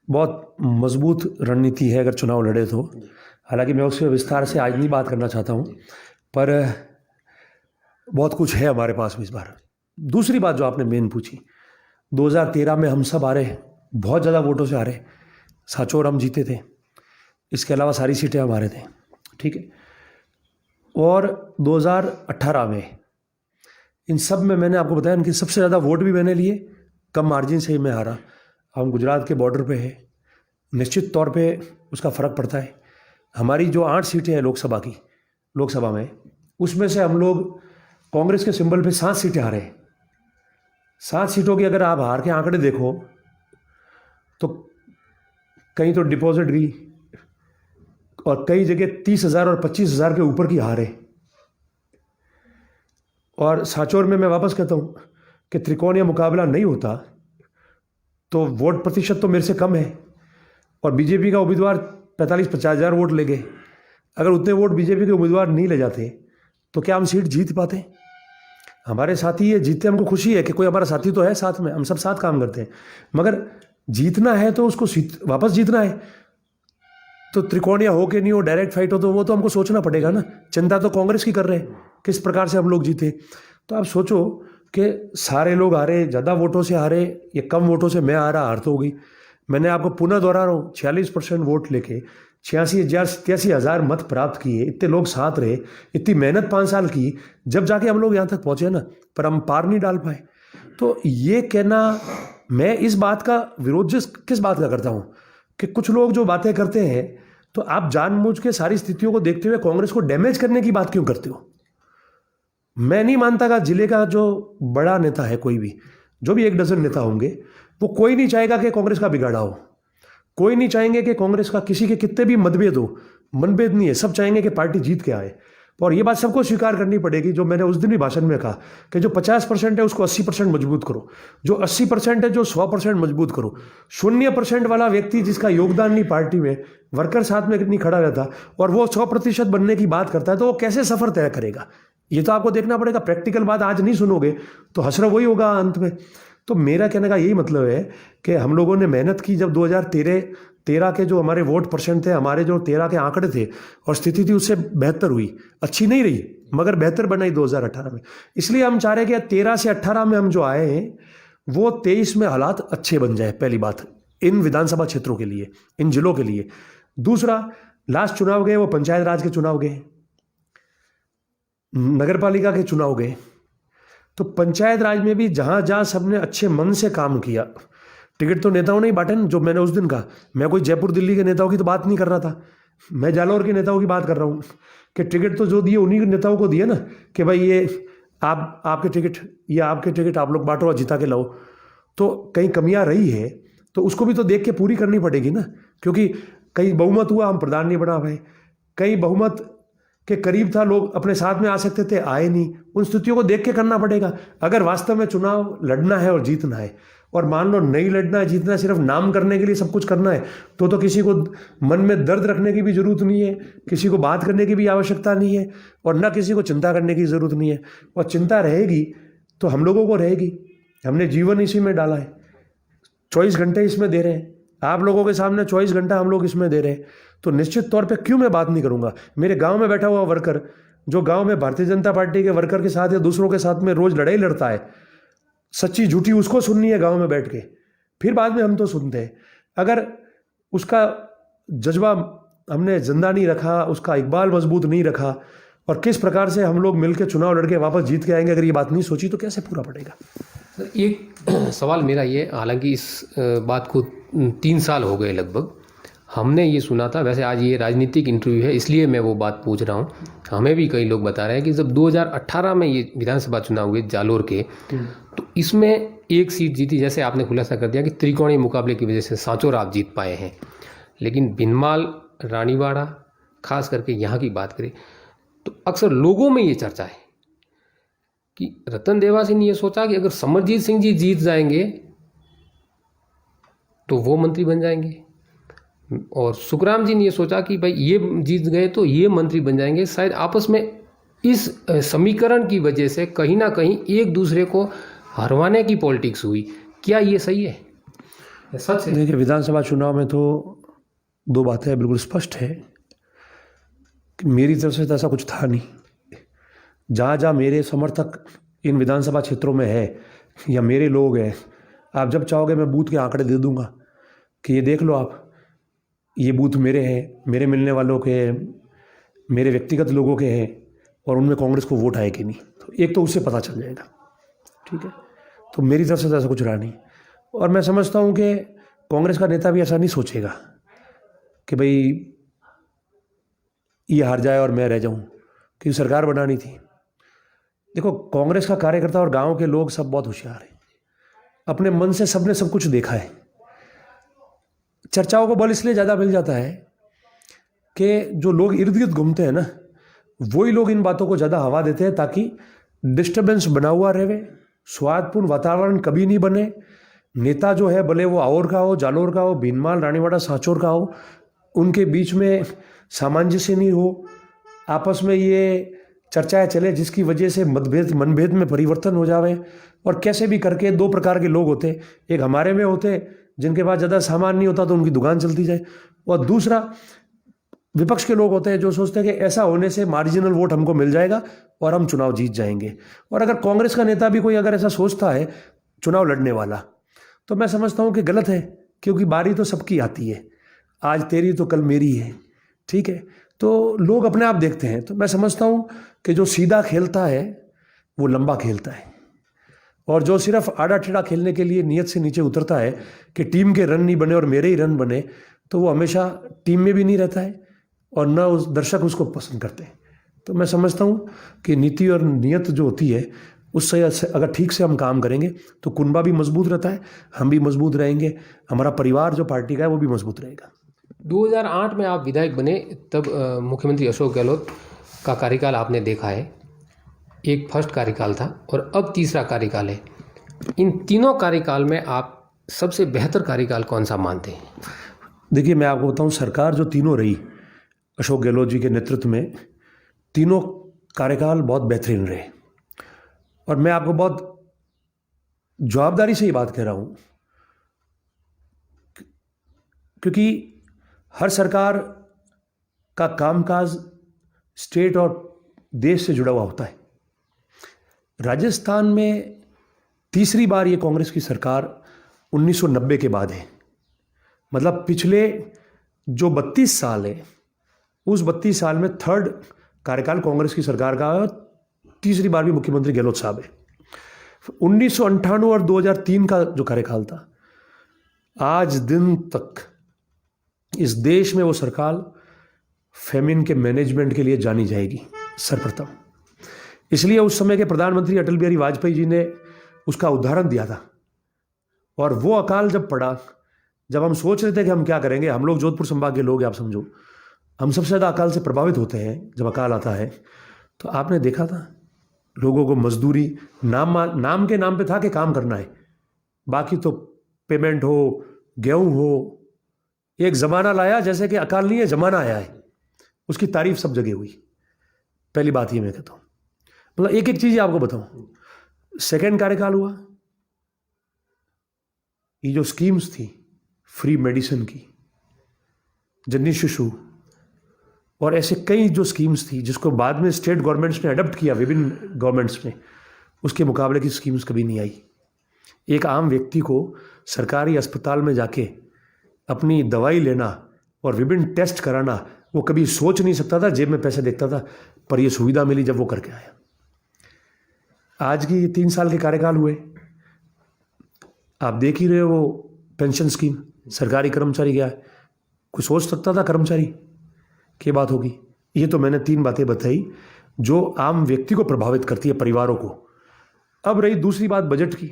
बहुत मजबूत रणनीति है अगर चुनाव लड़े तो। हालांकि मैं उससे विस्तार से आज नहीं बात करना चाहता हूँ, पर बहुत कुछ है हमारे पास में इस बार। दूसरी बात जो आपने मेन पूछी, 2013 में हम सब हारे, बहुत ज़्यादा वोटों से हारे। सांचौर हम जीते थे, इसके अलावा सारी सीटें हमारे थे, ठीक है। और 2018 में इन सब में मैंने आपको बताया इनकी सबसे ज़्यादा वोट भी मैंने लिए, कम मार्जिन से ही मैं हारा। हम गुजरात के बॉर्डर पे है, निश्चित तौर पे उसका फ़र्क पड़ता है। हमारी जो 8 सीटें हैं लोकसभा में, उसमें से हम लोग कांग्रेस के सिंबल पे 7 सीटें हारे। 7 सीटों की अगर आप हार के आंकड़े देखो तो कहीं तो डिपॉजिट गई और कई जगह 30,000 और 25,000 के ऊपर की हार है। और सांचौर में मैं वापस कहता हूँ कि त्रिकोणीय मुकाबला नहीं होता तो वोट प्रतिशत तो मेरे से कम है और बीजेपी का उम्मीदवार 45-50 हज़ार वोट ले गए। अगर उतने वोट बीजेपी के उम्मीदवार नहीं ले जाते तो क्या हम सीट जीत पाते? हमारे साथी ये जीतते, हमको खुशी है कि कोई हमारा साथी तो है साथ में, हम सब साथ काम करते हैं। मगर जीतना है तो उसको वापस जीतना है, तो त्रिकोणीय हो के नहीं हो, डायरेक्ट फाइट हो, तो वो तो हमको सोचना पड़ेगा ना। चिंता तो कांग्रेस की कर रहे हैं किस प्रकार से हम लोग जीते। तो आप सोचो कि सारे लोग हारे, ज़्यादा वोटों से हारे या कम वोटों से मैं हारा, हार तो होगी। मैंने आपको पुनः दोहरा रहा हूँ, 46% वोट लेके 86,000 मत प्राप्त किए, इतने लोग साथ रहे, इतनी मेहनत 5 साल की, जब जाके हम लोग यहाँ तक पहुँचे ना, पर हम पार नहीं डाल पाए। तो ये कहना, मैं इस बात का विरोध किस बात का करता हूँ कि कुछ लोग जो बातें करते हैं तो आप जानबूझ के सारी स्थितियों को देखते हुए कांग्रेस को डैमेज करने की बात क्यों करते हो? मैं नहीं मानता कि जिले का जो बड़ा नेता है, कोई भी, जो भी 1 डज़न नेता होंगे, वो कोई नहीं चाहेगा कि कांग्रेस का बिगाड़ा हो। कोई नहीं चाहेंगे कि कांग्रेस का किसी के कितने भी मतभेद हो, मनभेद नहीं है, सब चाहेंगे कि पार्टी जीत के आए। और ये बात सबको स्वीकार करनी पड़ेगी, जो मैंने उस दिन भी भाषण में कहा कि जो 50% है उसको 80% मजबूत करो, जो 80% है जो 100% मजबूत करो। 0% वाला व्यक्ति जिसका योगदान नहीं पार्टी में, वर्कर साथ में नहीं खड़ा रहता और वो 100% बनने की बात करता है, तो वो कैसे सफ़र तय करेगा? ये तो आपको देखना पड़ेगा। प्रैक्टिकल बात आज नहीं सुनोगे तो हसरा वही होगा अंत में। तो मेरा कहने का यही मतलब है कि हम लोगों ने मेहनत की। जब 2013 के जो हमारे वोट परसेंट थे, हमारे जो 13 के आंकड़े थे और स्थिति थी, उससे बेहतर हुई, अच्छी नहीं रही मगर बेहतर बनाई 2018 में। इसलिए हम चाह रहे हैं कि 13 से 18 में हम जो आए हैं वो 23 में हालात अच्छे बन जाए, पहली बात इन विधानसभा क्षेत्रों के लिए, इन जिलों के लिए। दूसरा, लास्ट चुनाव गए वो पंचायत राज के चुनाव गए, नगर पालिका के चुनाव गए। तो पंचायत राज में भी जहाँ जहाँ सबने अच्छे मन से काम किया, टिकट तो नेताओं ने ही बांटे ना। जो मैंने उस दिन कहा, मैं कोई जयपुर दिल्ली के नेताओं की तो बात नहीं कर रहा था, मैं जालौर के नेताओं की बात कर रहा हूँ कि टिकट तो जो दिए उन्हीं नेताओं को दिए ना, कि भाई ये आपके टिकट आप लोग बांटो और जिता के लाओ। तो कहीं कमियां रही है तो उसको भी तो देख के पूरी करनी पड़ेगी ना, क्योंकि कहीं बहुमत हुआ, हम प्रधान नहीं बना पाए, कहीं बहुमत के करीब था, लोग अपने साथ में आ सकते थे, आए नहीं। उन स्थितियों को देख के करना पड़ेगा। अगर वास्तव में चुनाव लड़ना है और जीतना है, और मान लो नहीं लड़ना है, जीतना है, सिर्फ नाम करने के लिए सब कुछ करना है, तो किसी को मन में दर्द रखने की भी ज़रूरत नहीं है, किसी को बात करने की भी आवश्यकता नहीं है, और ना किसी को चिंता करने की ज़रूरत नहीं है। और चिंता रहेगी तो हम लोगों को रहेगी, हमने जीवन इसी में डाला है। 24 घंटे इसमें दे रहे हैं, आप लोगों के सामने 24 घंटा हम लोग इसमें दे रहे हैं, तो निश्चित तौर पे क्यों मैं बात नहीं करूंगा। मेरे गांव में बैठा हुआ वर्कर जो गांव में भारतीय जनता पार्टी के वर्कर के साथ या दूसरों के साथ में रोज लड़ाई लड़ता है, सच्ची झूठी उसको सुननी है गांव में बैठ के, फिर बाद में हम तो सुनते हैं। अगर उसका जज्बा हमने जिंदा नहीं रखा, उसका इकबाल मजबूत नहीं रखा, और किस प्रकार से हम लोग मिलकर चुनाव लड़के वापस जीत के आएंगे, अगर ये बात नहीं सोची तो कैसे पूरा पड़ेगा। एक सवाल मेरा ये, हालांकि इस बात को 3 साल हो गए लगभग, हमने ये सुना था, वैसे आज ये राजनीतिक इंटरव्यू है इसलिए मैं वो बात पूछ रहा हूँ, हमें भी कई लोग बता रहे हैं कि जब 2018 में ये विधानसभा चुनाव हुए जालोर के, तो इसमें एक सीट जीती, जैसे आपने खुलासा कर दिया कि त्रिकोणीय मुकाबले की वजह से सांचौर आप जीत पाए हैं, लेकिन भिनमाल, रानीवाड़ा, खास करके यहाँ की बात करें तो अक्सर लोगों में ये चर्चा है कि रतन देवासी ने ये सोचा कि अगर समरजीत सिंह जी जीत जाएंगे तो वो मंत्री बन जाएंगे, और सुखराम जी ने ये सोचा कि भाई ये जीत गए तो ये मंत्री बन जाएंगे। शायद आपस में इस समीकरण की वजह से कहीं ना कहीं एक दूसरे को हरवाने की पॉलिटिक्स हुई, क्या ये सही है, सच है? देखिए, विधानसभा चुनाव में तो 2 बातें बिल्कुल स्पष्ट है कि मेरी तरफ से तो ऐसा कुछ था नहीं। जहाँ जहाँ मेरे समर्थक इन विधानसभा क्षेत्रों में है या मेरे लोग हैं, आप जब चाहोगे मैं बूथ के आंकड़े दे दूंगा कि ये देख लो आप, ये बूथ मेरे हैं, मेरे मिलने वालों के, मेरे व्यक्तिगत लोगों के हैं, और उनमें कांग्रेस को वोट आए कि नहीं, तो एक तो उससे पता चल जाएगा। ठीक है, तो मेरी तरफ से तो ऐसा कुछ रहा नहीं, और मैं समझता हूँ कि कांग्रेस का नेता भी ऐसा नहीं सोचेगा कि भाई ये हार जाए और मैं रह जाऊँ, क्योंकि सरकार बनानी थी। देखो, कांग्रेस का कार्यकर्ता और गांव के लोग सब बहुत होशियार हैं, अपने मन से सबने सब कुछ देखा है। चर्चाओं को बल इसलिए ज़्यादा मिल जाता है कि जो लोग इर्द गिर्द घूमते हैं ना, वही लोग इन बातों को ज़्यादा हवा देते हैं ताकि डिस्टर्बेंस बना हुआ रहे, स्वादपूर्ण वातावरण कभी नहीं बने। नेता जो है, भले वो आउर का हो, जालोर का हो, भीनमाल, रानीवाड़ा, सांचौर का हो, उनके बीच में सामंजस्य नहीं हो, आपस में ये चर्चाएं चले जिसकी वजह से मनभेद में परिवर्तन हो जावे। और कैसे भी करके 2 प्रकार के लोग होते, एक हमारे में होते जिनके पास ज़्यादा सामान नहीं होता तो उनकी दुकान चलती जाए, और दूसरा विपक्ष के लोग होते हैं जो सोचते हैं कि ऐसा होने से मार्जिनल वोट हमको मिल जाएगा और हम चुनाव जीत जाएंगे। और अगर कांग्रेस का नेता भी कोई अगर ऐसा सोचता है चुनाव लड़ने वाला, तो मैं समझता हूँ कि गलत है, क्योंकि बारी तो सबकी आती है, आज तेरी तो कल मेरी है। ठीक है, तो लोग अपने आप देखते हैं। तो मैं समझता हूँ कि जो सीधा खेलता है वो लंबा खेलता है, और जो सिर्फ आड़ा टेढ़ा खेलने के लिए नियत से नीचे उतरता है कि टीम के रन नहीं बने और मेरे ही रन बने, तो वो हमेशा टीम में भी नहीं रहता है और न उस दर्शक उसको पसंद करते हैं। तो मैं समझता हूँ कि नीति और नियत जो होती है उससे अगर ठीक से हम काम करेंगे तो कुनबा भी मजबूत रहता है, हम भी मजबूत रहेंगे, हमारा परिवार जो पार्टी का है वो भी मजबूत रहेगा। 2008 में आप विधायक बने, तब मुख्यमंत्री अशोक गहलोत का कार्यकाल आपने देखा है, एक फर्स्ट कार्यकाल था और अब तीसरा कार्यकाल है। इन तीनों कार्यकाल में आप सबसे बेहतर कार्यकाल कौन सा मानते हैं? देखिए, मैं आपको बताऊं, सरकार जो तीनों रही अशोक गहलोत जी के नेतृत्व में, तीनों कार्यकाल बहुत बेहतरीन रहे। और मैं आपको बहुत जवाबदारी से ये बात कह रहा हूं, क्योंकि हर सरकार का कामकाज स्टेट और देश से जुड़ा हुआ होता है। राजस्थान में तीसरी बार ये कांग्रेस की सरकार 1990 के बाद है, मतलब पिछले जो 32 साल है उस 32 साल में थर्ड कार्यकाल कांग्रेस की सरकार का है, तीसरी बार भी मुख्यमंत्री गहलोत साहब है। 1998 और 2003 का जो कार्यकाल था, आज दिन तक इस देश में वो सरकार फेमिन के मैनेजमेंट के लिए जानी जाएगी सर्वप्रथम। इसलिए उस समय के प्रधानमंत्री अटल बिहारी वाजपेयी जी ने उसका उदाहरण दिया था। और वो अकाल जब पड़ा, जब हम सोच रहे थे कि हम क्या करेंगे, हम लोग जोधपुर संभाग के लोग हैं, आप समझो हम सबसे ज़्यादा अकाल से प्रभावित होते हैं जब अकाल आता है। तो आपने देखा था लोगों को मजदूरी नाम के नाम पे था कि काम करना है, बाकी तो पेमेंट हो, गेहूँ हो। एक ज़माना लाया जैसे कि अकाल नहीं है, ज़माना आया है, उसकी तारीफ सब जगह हुई। पहली बात ये मैं कहता हूँ, मतलब एक एक चीज़ आपको बताऊँ। सेकेंड कार्यकाल हुआ, ये जो स्कीम्स थी फ्री मेडिसिन की, जननी शिशु और ऐसे कई जो स्कीम्स थी जिसको बाद में स्टेट गवर्नमेंट्स ने अडॉप्ट किया विभिन्न गवर्नमेंट्स में, उसके मुकाबले की स्कीम्स कभी नहीं आई। एक आम व्यक्ति को सरकारी अस्पताल में जाके अपनी दवाई लेना और विभिन्न टेस्ट कराना वो कभी सोच नहीं सकता था, जेब में पैसे देखता था, पर ये सुविधा मिली जब वो करके आया। आज की 3 साल के कार्यकाल हुए, आप देख ही रहे हो वो पेंशन स्कीम, सरकारी कर्मचारी गया है, कोई सोच सकता था कर्मचारी की बात होगी? ये तो मैंने 3 बातें बताई जो आम व्यक्ति को प्रभावित करती है, परिवारों को। अब रही दूसरी बात बजट की,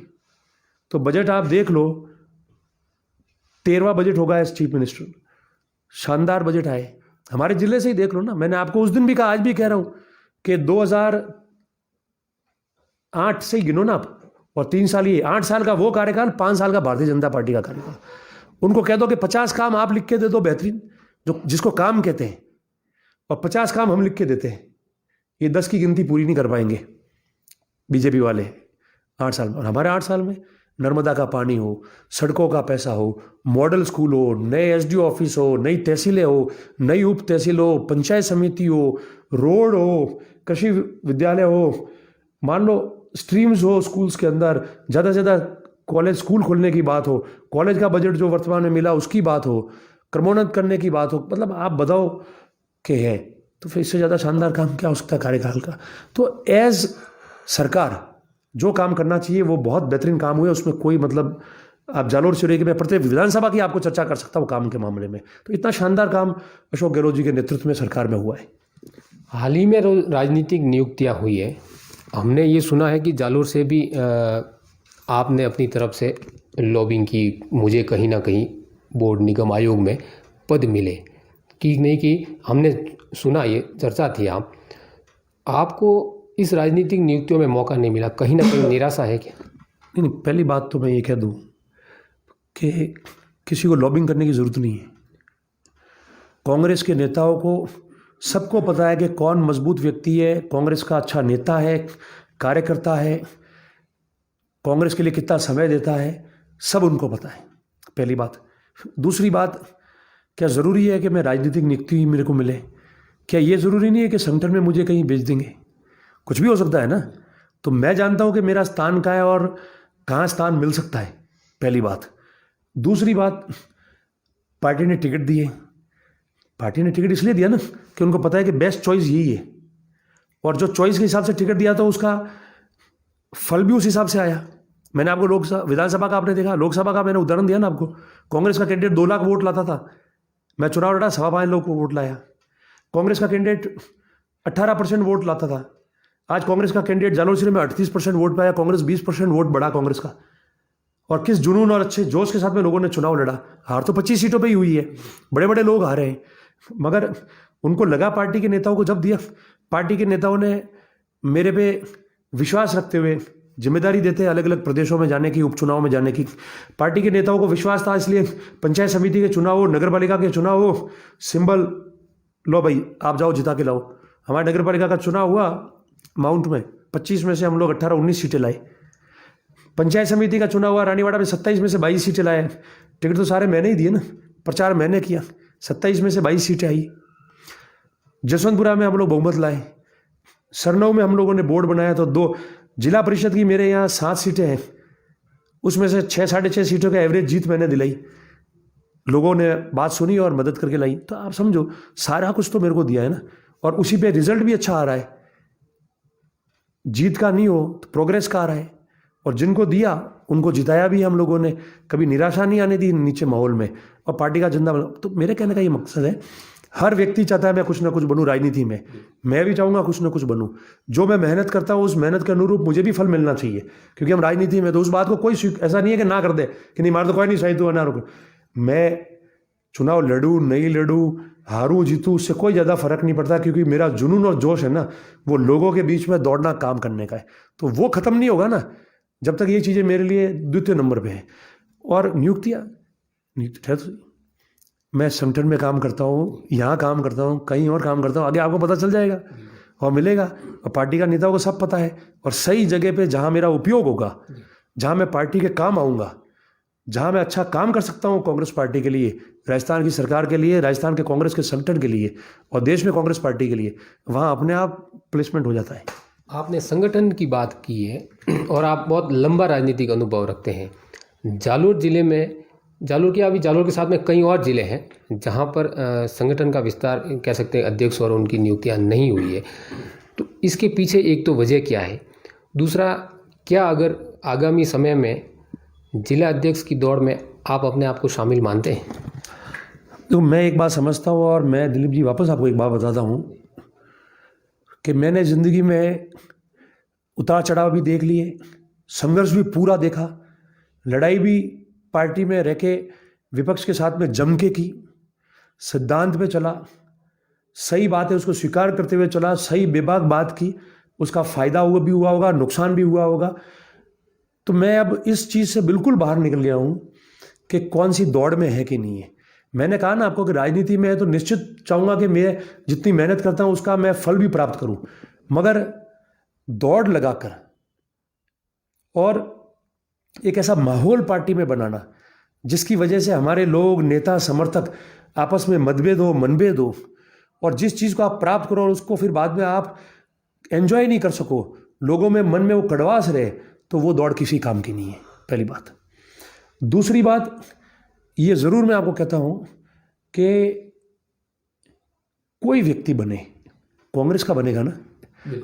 तो बजट आप देख लो, 13वां बजट होगा एज चीफ मिनिस्टर, शानदार बजट आए। हमारे जिले से ही देख लो ना, मैंने आपको उस दिन भी कहा, आज भी कह रहा हूं कि 2008 से ही गिनो ना आप, और 3 साल ये 8 साल का वो कार्यकाल, 5 साल का भारतीय जनता पार्टी का कार्यकाल। उनको कह दो कि 50 काम आप लिख के दे दो बेहतरीन, जो जिसको काम कहते हैं, और 50 काम हम लिख के देते हैं। ये 10 की गिनती पूरी नहीं कर पाएंगे बीजेपी वाले 8 साल में। और हमारे 8 साल में नर्मदा का पानी हो, सड़कों का पैसा हो, मॉडल स्कूल हो, नए एसडीओ ऑफिस हो, नई तहसीलें हो, नई उप तहसील हो, पंचायत समिति हो, रोड हो, कृषि विद्यालय हो, मान लो स्ट्रीम्स हो स्कूल्स के अंदर, ज़्यादा से ज़्यादा कॉलेज स्कूल खोलने की बात हो, कॉलेज का बजट जो वर्तमान में मिला उसकी बात हो, क्रमोन्नत करने की बात हो, मतलब आप बताओ कि है, तो फिर इससे ज़्यादा शानदार काम क्या हो सकता है कार्यकाल का? तो एज सरकार जो काम करना चाहिए वो बहुत बेहतरीन काम हुआ, उसमें कोई मतलब आप जालोर से रहिए कि मैं प्रत्येक विधानसभा की आपको चर्चा कर सकता हूँ काम के मामले में। तो इतना शानदार काम अशोक गहलोत जी के नेतृत्व में सरकार में हुआ है। हाल ही में राजनीतिक नियुक्तियां हुई है, हमने ये सुना है कि जालोर से भी आपने अपनी तरफ से लॉबिंग की, मुझे कहीं ना कहीं बोर्ड निगम आयोग में पद मिले कि नहीं, कि हमने सुना, ये चर्चा थी। आपको इस राजनीतिक नियुक्तियों में मौका नहीं मिला, कहीं ना कहीं निराशा है क्या? नहीं, पहली बात तो मैं ये कह दूं कि किसी को लॉबिंग करने की ज़रूरत नहीं है। कांग्रेस के नेताओं को सबको पता है कि कौन मजबूत व्यक्ति है, कांग्रेस का अच्छा नेता है, कार्यकर्ता है, कांग्रेस के लिए कितना समय देता है, सब उनको पता है, पहली बात। दूसरी बात, क्या ज़रूरी है कि मैं राजनीतिक नियुक्ति मेरे को मिले? क्या ये ज़रूरी नहीं है कि संगठन में मुझे कहीं भेज देंगे? कुछ भी हो सकता है ना। तो मैं जानता हूं कि मेरा स्थान कहाँ है और कहाँ स्थान मिल सकता है, पहली बात। दूसरी बात, पार्टी ने टिकट दिए, पार्टी ने टिकट इसलिए दिया ना कि उनको पता है कि बेस्ट चॉइस यही है, और जो चॉइस के हिसाब से टिकट दिया था उसका फल भी उस हिसाब से आया। मैंने आपको लोकसभा विधानसभा का आपने देखा, लोकसभा का मैंने उदाहरण दिया ना आपको। कांग्रेस का कैंडिडेट 2 लाख वोट लाता था, मैं चुनाव लड़ा 5.25 लाख वोट लाया। कांग्रेस का कैंडिडेट 18% वोट लाता था, आज कांग्रेस का कैंडिडेट जालोर जिले में 38% वोट पाया, कांग्रेस 20% वोट बढ़ा कांग्रेस का। और किस जुनून और अच्छे जोश के साथ में लोगों ने चुनाव लड़ा। हार तो 25 सीटों पे ही हुई है, बड़े बड़े लोग हारे हैं, मगर उनको लगा, पार्टी के नेताओं को जब दिया, पार्टी के नेताओं ने मेरे पे विश्वास रखते हुए जिम्मेदारी देते अलग अलग प्रदेशों में जाने की, उपचुनाव में जाने की। पार्टी के नेताओं को विश्वास था, इसलिए पंचायत समिति के चुनाव हो, नगर पालिका के चुनाव हो, सिंबल लो भाई आप जाओ जिता के लाओ। हमारे नगर पालिका का चुनाव हुआ माउंट में, 25 में से हम लोग 18-19 सीटें लाए। पंचायत समिति का चुनाव हुआ रानीवाड़ा में, 27 में से 22 सीटें लाए। टिकट तो सारे मैंने ही दिए ना, प्रचार मैंने किया, 27 में से 22 सीटें आई। जसवंतपुरा में हम लोग बहुमत लाए। सरनऊ में हम लोगों ने बोर्ड बनाया तो 2 जिला परिषद की मेरे यहाँ 7 सीटें हैं, उसमें से 6-6.5 सीटों का एवरेज जीत मैंने दिलाई। लोगों ने बात सुनी और मदद करके लाई। तो आप समझो सारा कुछ तो मेरे को दिया है ना, और उसी पे रिजल्ट भी अच्छा आ रहा है। जीत का नहीं हो तो प्रोग्रेस का आ रहा है, और जिनको दिया उनको जिताया भी हम लोगों ने, कभी निराशा नहीं आने दी नीचे माहौल में, और पार्टी का झंडा। तो मेरे कहने का ये मकसद है, हर व्यक्ति चाहता है मैं कुछ ना कुछ बनूं राजनीति में, मैं भी चाहूँगा कुछ ना कुछ बनूं। जो मैं मेहनत करता हूँ उस मेहनत के अनुरूप मुझे भी फल मिलना चाहिए, क्योंकि हम राजनीति में। तो उस बात को कोई ऐसा नहीं है कि ना कर दे कि नहीं मार तो कोई नहीं, सही तो ना रुक। मैं चुनाव लड़ूँ नहीं लड़ूँ, हारूँ जीतूँ, उससे कोई ज़्यादा फर्क नहीं पड़ता, क्योंकि मेरा जुनून और जोश है ना, वो लोगों के बीच में दौड़ना, काम करने का है। तो वो ख़त्म नहीं होगा ना जब तक ये चीज़ें मेरे लिए द्वितीय नंबर पे है। और नियुक्तियाँ, मैं संगठन में काम करता हूँ, यहाँ काम करता हूँ, कहीं और काम करता हूँ, आगे आपको पता चल जाएगा और मिलेगा। और पार्टी का नेताओं को सब पता है, और सही जगह पे जहाँ मेरा उपयोग होगा, जहाँ मैं पार्टी के काम आऊँगा, जहाँ मैं अच्छा काम कर सकता हूँ कांग्रेस पार्टी के लिए, राजस्थान की सरकार के लिए, राजस्थान के कांग्रेस के संगठन के लिए और देश में कांग्रेस पार्टी के लिए, वहाँ अपने आप प्लेसमेंट हो जाता है। आपने संगठन की बात की है और आप बहुत लंबा राजनीतिक अनुभव रखते हैं। जालोर जिले में, जालोर के साथ में कई और ज़िले हैं जहां पर संगठन का विस्तार कह सकते हैं अध्यक्ष और उनकी नियुक्तियां नहीं हुई है। तो इसके पीछे एक तो वजह क्या है, दूसरा क्या अगर आगामी समय में जिला अध्यक्ष की दौड़ में आप अपने आप को शामिल मानते हैं? तो मैं एक बात समझता हूँ और मैं दिलीप जी वापस आपको एक बात बताता हूँ कि मैंने ज़िंदगी में उतार चढ़ाव भी देख लिए, संघर्ष भी पूरा देखा, लड़ाई भी पार्टी में रह के विपक्ष के साथ में जम के की, सिद्धांत पे चला, सही बात है उसको स्वीकार करते हुए चला, सही बेबाक बात की, उसका फ़ायदा हुआ भी हुआ होगा, नुकसान भी हुआ होगा। तो मैं अब इस चीज़ से बिल्कुल बाहर निकल गया हूँ कि कौन सी दौड़ में है कि नहीं है। मैंने कहा ना आपको कि राजनीति में है तो निश्चित चाहूँगा कि मैं जितनी मेहनत करता हूँ उसका मैं फल भी प्राप्त करूँ, मगर दौड़ लगाकर और एक ऐसा माहौल पार्टी में बनाना जिसकी वजह से हमारे लोग, नेता, समर्थक आपस में मतभेद हो, मनभेद हो और जिस चीज़ को आप प्राप्त करो और उसको फिर बाद में आप एंजॉय नहीं कर सको, लोगों में मन में वो कड़वास रहे, तो वो दौड़ किसी काम की नहीं है, पहली बात। दूसरी बात ये ज़रूर मैं आपको कहता हूँ कि कोई व्यक्ति बने, कांग्रेस का बनेगा ना,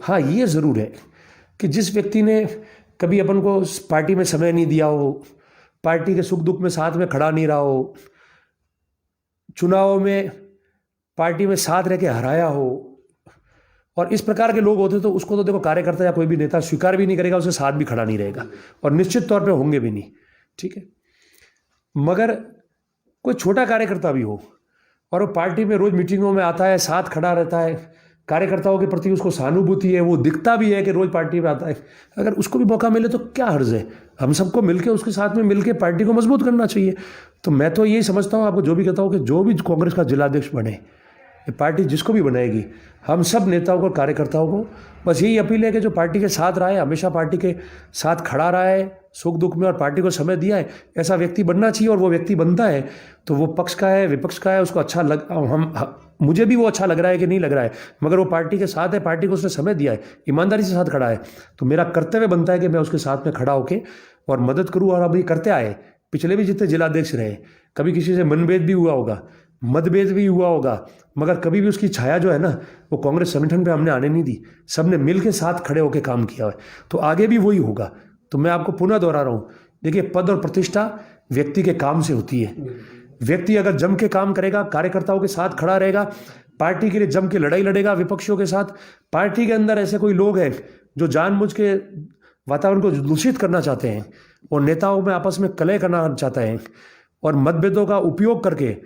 हाँ ये ज़रूर है कि जिस व्यक्ति ने कभी अपन को पार्टी में समय नहीं दिया हो, पार्टी के सुख दुख में साथ में खड़ा नहीं रहा हो, चुनाव में पार्टी में साथ रह के हराया हो, और इस प्रकार के लोग होते तो उसको तो देखो कार्यकर्ता या कोई भी नेता स्वीकार भी नहीं करेगा, उसके साथ भी खड़ा नहीं रहेगा और निश्चित तौर पे होंगे भी नहीं, ठीक है। मगर कोई छोटा कार्यकर्ता भी हो और वो पार्टी में रोज मीटिंगों में आता है, साथ खड़ा रहता है, कार्यकर्ताओं के प्रति उसको सहानुभूति है, वो दिखता भी है कि रोज पार्टी में आता है, अगर उसको भी मौका मिले तो क्या हर्ज है। हम सबको मिलके उसके साथ में मिलके पार्टी को मजबूत करना चाहिए। तो मैं तो यही समझता हूँ, आपको जो भी कहता हूँ कि जो भी कांग्रेस का जिलाध्यक्ष बने, पार्टी जिसको भी बनाएगी, हम सब नेताओं को, कार्यकर्ताओं को बस यही अपील है कि जो पार्टी के साथ रहा है, हमेशा पार्टी के साथ खड़ा रहा है सुख दुख में और पार्टी को समय दिया है, ऐसा व्यक्ति बनना चाहिए। और वो व्यक्ति बनता है तो वो पक्ष का है, विपक्ष का है, उसको अच्छा मुझे भी वो अच्छा लग रहा है कि नहीं लग रहा है, मगर वो पार्टी के साथ है, पार्टी को उसने समय दिया है, ईमानदारी से साथ खड़ा है, तो मेरा कर्तव्य बनता है कि मैं उसके साथ में खड़ा होकर और मदद करूँ। और अभी करते आए, पिछले भी जितने जिलाध्यक्ष रहे, कभी किसी से मनभेद भी हुआ होगा, मतभेद भी हुआ होगा, मगर कभी भी उसकी छाया जो है ना वो कांग्रेस संगठन पे हमने आने नहीं दी, सबने मिल के साथ खड़े होकर काम किया है, तो आगे भी वही होगा। तो मैं आपको पुनः दोहरा रहा हूँ, देखिए पद और प्रतिष्ठा व्यक्ति के काम से होती है। व्यक्ति अगर जम के काम करेगा, कार्यकर्ताओं के साथ खड़ा रहेगा, पार्टी के लिए जम के लड़ाई लड़ेगा विपक्षियों के साथ, पार्टी के अंदर ऐसे कोई लोग हैं जो जानबूझ के वातावरण को दूषित करना चाहते हैं और नेताओं में आपस में कलह करना चाहते हैं और मतभेदों का उपयोग करके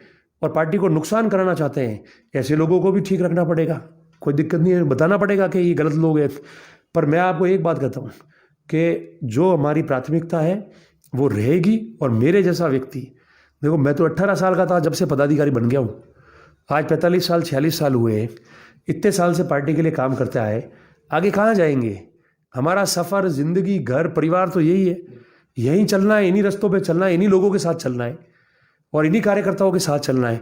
और पार्टी को नुकसान कराना चाहते हैं, ऐसे लोगों को भी ठीक रखना पड़ेगा। कोई दिक्कत नहीं है, बताना पड़ेगा कि ये गलत लोग हैं। पर मैं आपको एक बात कहता हूँ कि जो हमारी प्राथमिकता है वो रहेगी। और मेरे जैसा व्यक्ति, देखो मैं तो 18 साल का था जब से पदाधिकारी बन गया हूँ, आज 45 साल 46 साल हुए, इतने साल से पार्टी के लिए काम करते आए, आगे कहाँ जाएंगे? हमारा सफ़र, ज़िंदगी, घर, परिवार तो यही है, यहीं चलना है, इन्हीं रस्तों पे चलना है, इन्हीं लोगों के साथ चलना है और इन्हीं कार्यकर्ताओं के साथ चलना है।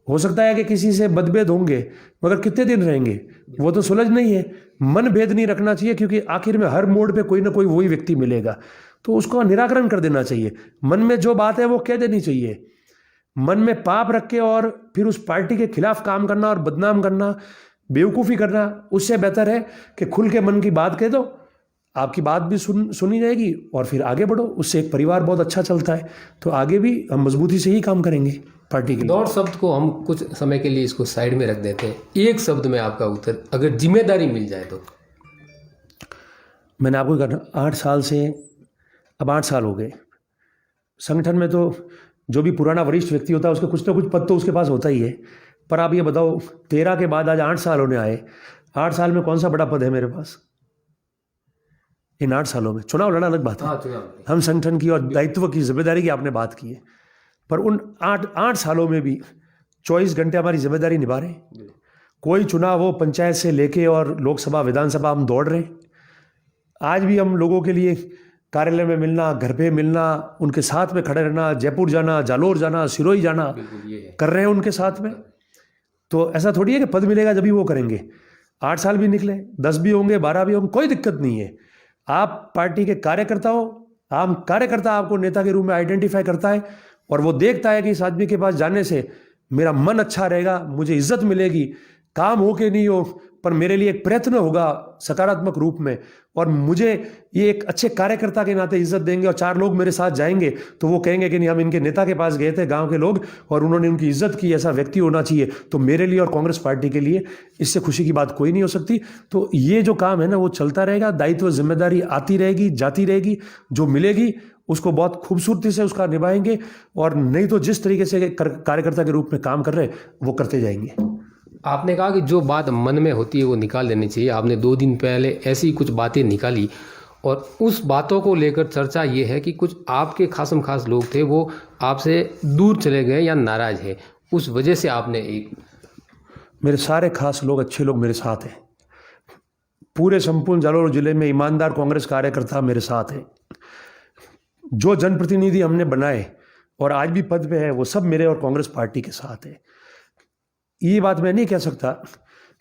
हो सकता है कि किसी से मतभेद होंगे, मगर कितने दिन रहेंगे, वो तो सुलझ नहीं है। मन भेद नहीं रखना चाहिए, क्योंकि आखिर में हर मोड़ पे कोई ना कोई वही व्यक्ति मिलेगा, तो उसको निराकरण कर देना चाहिए। मन में जो बात है वो कह देनी चाहिए। मन में पाप रख के और फिर उस पार्टी के खिलाफ काम करना और बदनाम करना, बेवकूफ़ी करना, उससे बेहतर है कि खुल के मन की बात कह दो, आपकी बात भी सुनी जाएगी और फिर आगे बढ़ो। उससे एक परिवार बहुत अच्छा चलता है, तो आगे भी हम मजबूती से ही काम करेंगे पार्टी के लिए। दौड़ शब्द को हम कुछ समय के लिए इसको साइड में रख देते हैं। एक शब्द में आपका उत्तर, अगर जिम्मेदारी मिल जाए तो? मैंने आपको कहा 8 साल से, अब 8 साल हो गए संगठन में, तो जो भी पुराना वरिष्ठ व्यक्ति होता है उसके कुछ ना कुछ पद तो उसके पास होता ही है। पर आप ये बताओ, 13 के बाद आज 8 साल होने आए, 8 साल में कौन सा बड़ा पद है मेरे पास? इन 8 सालों में चुनाव लड़ा अलग बात है, हम संगठन की और दायित्व की, जिम्मेदारी की आपने बात की है, पर उन 8 सालों में भी 24 घंटे हमारी जिम्मेदारी निभा रहे हैं। कोई चुनाव हो, पंचायत से लेके और लोकसभा, विधानसभा, हम दौड़ रहे हैं। आज भी हम लोगों के लिए कार्यालय में मिलना, घर पे मिलना, उनके साथ में खड़े रहना, जयपुर जाना, जालोर जाना, सिरोही जाना बिल्कुल ये है। कर रहे हैं उनके साथ में। तो ऐसा थोड़ी है कि पद मिलेगा जब भी वो करेंगे। 8 साल भी निकले, 10 भी होंगे, 12 भी होंगे, कोई दिक्कत नहीं है। आप पार्टी के कार्यकर्ता हो, आम कार्यकर्ता आपको नेता के रूप में आइडेंटिफाई करता है और वो देखता है कि इस आदमी के पास जाने से मेरा मन अच्छा रहेगा, मुझे इज्जत मिलेगी, काम हो के नहीं हो पर मेरे लिए एक प्रयत्न होगा सकारात्मक रूप में, और मुझे ये एक अच्छे कार्यकर्ता के नाते इज्जत देंगे और 4 लोग मेरे साथ जाएंगे तो वो कहेंगे कि नहीं, हम इनके नेता के पास गए थे गांव के लोग और उन्होंने उनकी इज्जत की, ऐसा व्यक्ति होना चाहिए। तो मेरे लिए और कांग्रेस पार्टी के लिए इससे खुशी की बात कोई नहीं हो सकती। तो ये जो काम है ना वो चलता रहेगा, दायित्व जिम्मेदारी आती रहेगी, जाती रहेगी, जो मिलेगी उसको बहुत खूबसूरती से उसका निभाएंगे, और नहीं तो जिस तरीके से कार्यकर्ता के रूप में काम कर रहे हैं वो करते जाएंगे। आपने कहा कि जो बात मन में होती है वो निकाल देनी चाहिए। आपने 2 दिन पहले ऐसी कुछ बातें निकाली और उस बातों को लेकर चर्चा ये है कि कुछ आपके खासम खास लोग थे वो आपसे दूर चले गए या नाराज़ है, उस वजह से आपने एक। मेरे सारे खास लोग, अच्छे लोग मेरे साथ हैं। पूरे संपूर्ण जालोर जिले में ईमानदार कांग्रेस कार्यकर्ता मेरे साथ हैं। जो जनप्रतिनिधि हमने बनाए और आज भी पद पे है वो सब मेरे और कांग्रेस पार्टी के साथ है। ये बात मैं नहीं कह सकता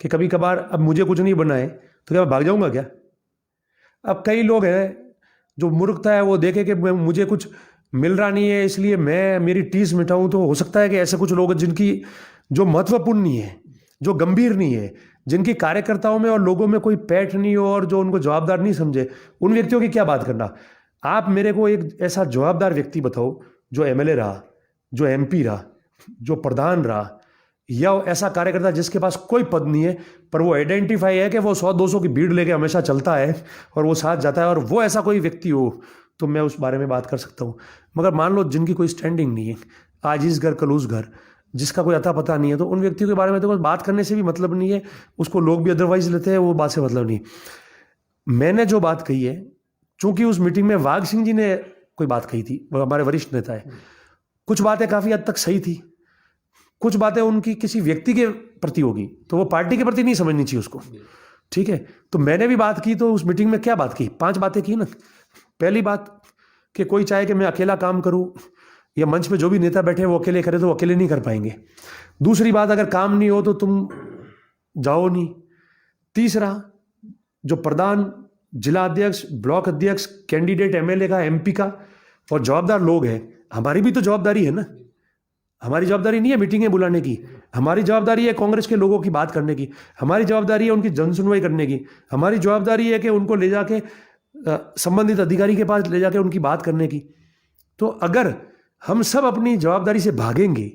कि कभी कभार अब मुझे कुछ नहीं बनाए तो क्या मैं भाग जाऊंगा क्या। अब कई लोग हैं जो मूर्खता है वो देखे कि मुझे कुछ मिल रहा नहीं है इसलिए मैं मेरी टीस मिटाऊं, तो हो सकता है कि ऐसे कुछ लोग जिनकी जो महत्वपूर्ण नहीं है, जो गंभीर नहीं है, जिनकी कार्यकर्ताओं में और लोगों में कोई पैठ नहीं हो और जो उनको जवाबदार नहीं समझे, उन व्यक्तियों की क्या बात करना। आप मेरे को एक ऐसा जवाबदार व्यक्ति बताओ जो एमएलए रहा, जो एमपी रहा, जो प्रधान रहा, या ऐसा कार्यकर्ता जिसके पास कोई पद नहीं है पर वो आइडेंटिफाई है कि वो 100-200 की भीड़ लेके हमेशा चलता है और वो साथ जाता है, और वो ऐसा कोई व्यक्ति हो तो मैं उस बारे में बात कर सकता हूँ। मगर मान लो जिनकी कोई स्टैंडिंग नहीं है, आज इस घर कल उस घर, जिसका कोई अता पता नहीं है, तो उन व्यक्तियों के बारे में तो बात करने से भी मतलब नहीं है, उसको लोग भी अदरवाइज लेते हैं, वो बात से मतलब नहीं। मैंने जो बात कही है, चूंकि उस मीटिंग में वाघ सिंह जी ने कोई बात कही थी, वो हमारे वरिष्ठ नेता है, कुछ बातें काफ़ी हद तक सही थी, कुछ बातें उनकी किसी व्यक्ति के प्रति होगी तो वो पार्टी के प्रति नहीं समझनी चाहिए उसको, ठीक है। तो मैंने भी बात की, तो उस मीटिंग में क्या बात की, 5 बातें की ना। पहली बात कि कोई चाहे कि मैं अकेला काम करूं या मंच पे जो भी नेता बैठे हैं वो अकेले करें तो वो अकेले नहीं कर पाएंगे। दूसरी बात, अगर काम नहीं हो तो तुम जाओ नहीं। तीसरा, जो प्रधान, जिला अध्यक्ष, ब्लॉक अध्यक्ष, कैंडिडेट एमएलए का, एमपी का और जवाबदार लोग हैं, हमारी भी तो जवाबदारी है ना। हमारी जवाबदारी नहीं है मीटिंगें बुलाने की, हमारी जवाबदारी है कांग्रेस के लोगों की बात करने की, हमारी जवाबदारी है उनकी जनसुनवाई करने की, हमारी जवाबदारी है कि उनको ले जाके संबंधित अधिकारी के पास ले जाके उनकी बात करने की। तो अगर हम सब अपनी जवाबदारी से भागेंगे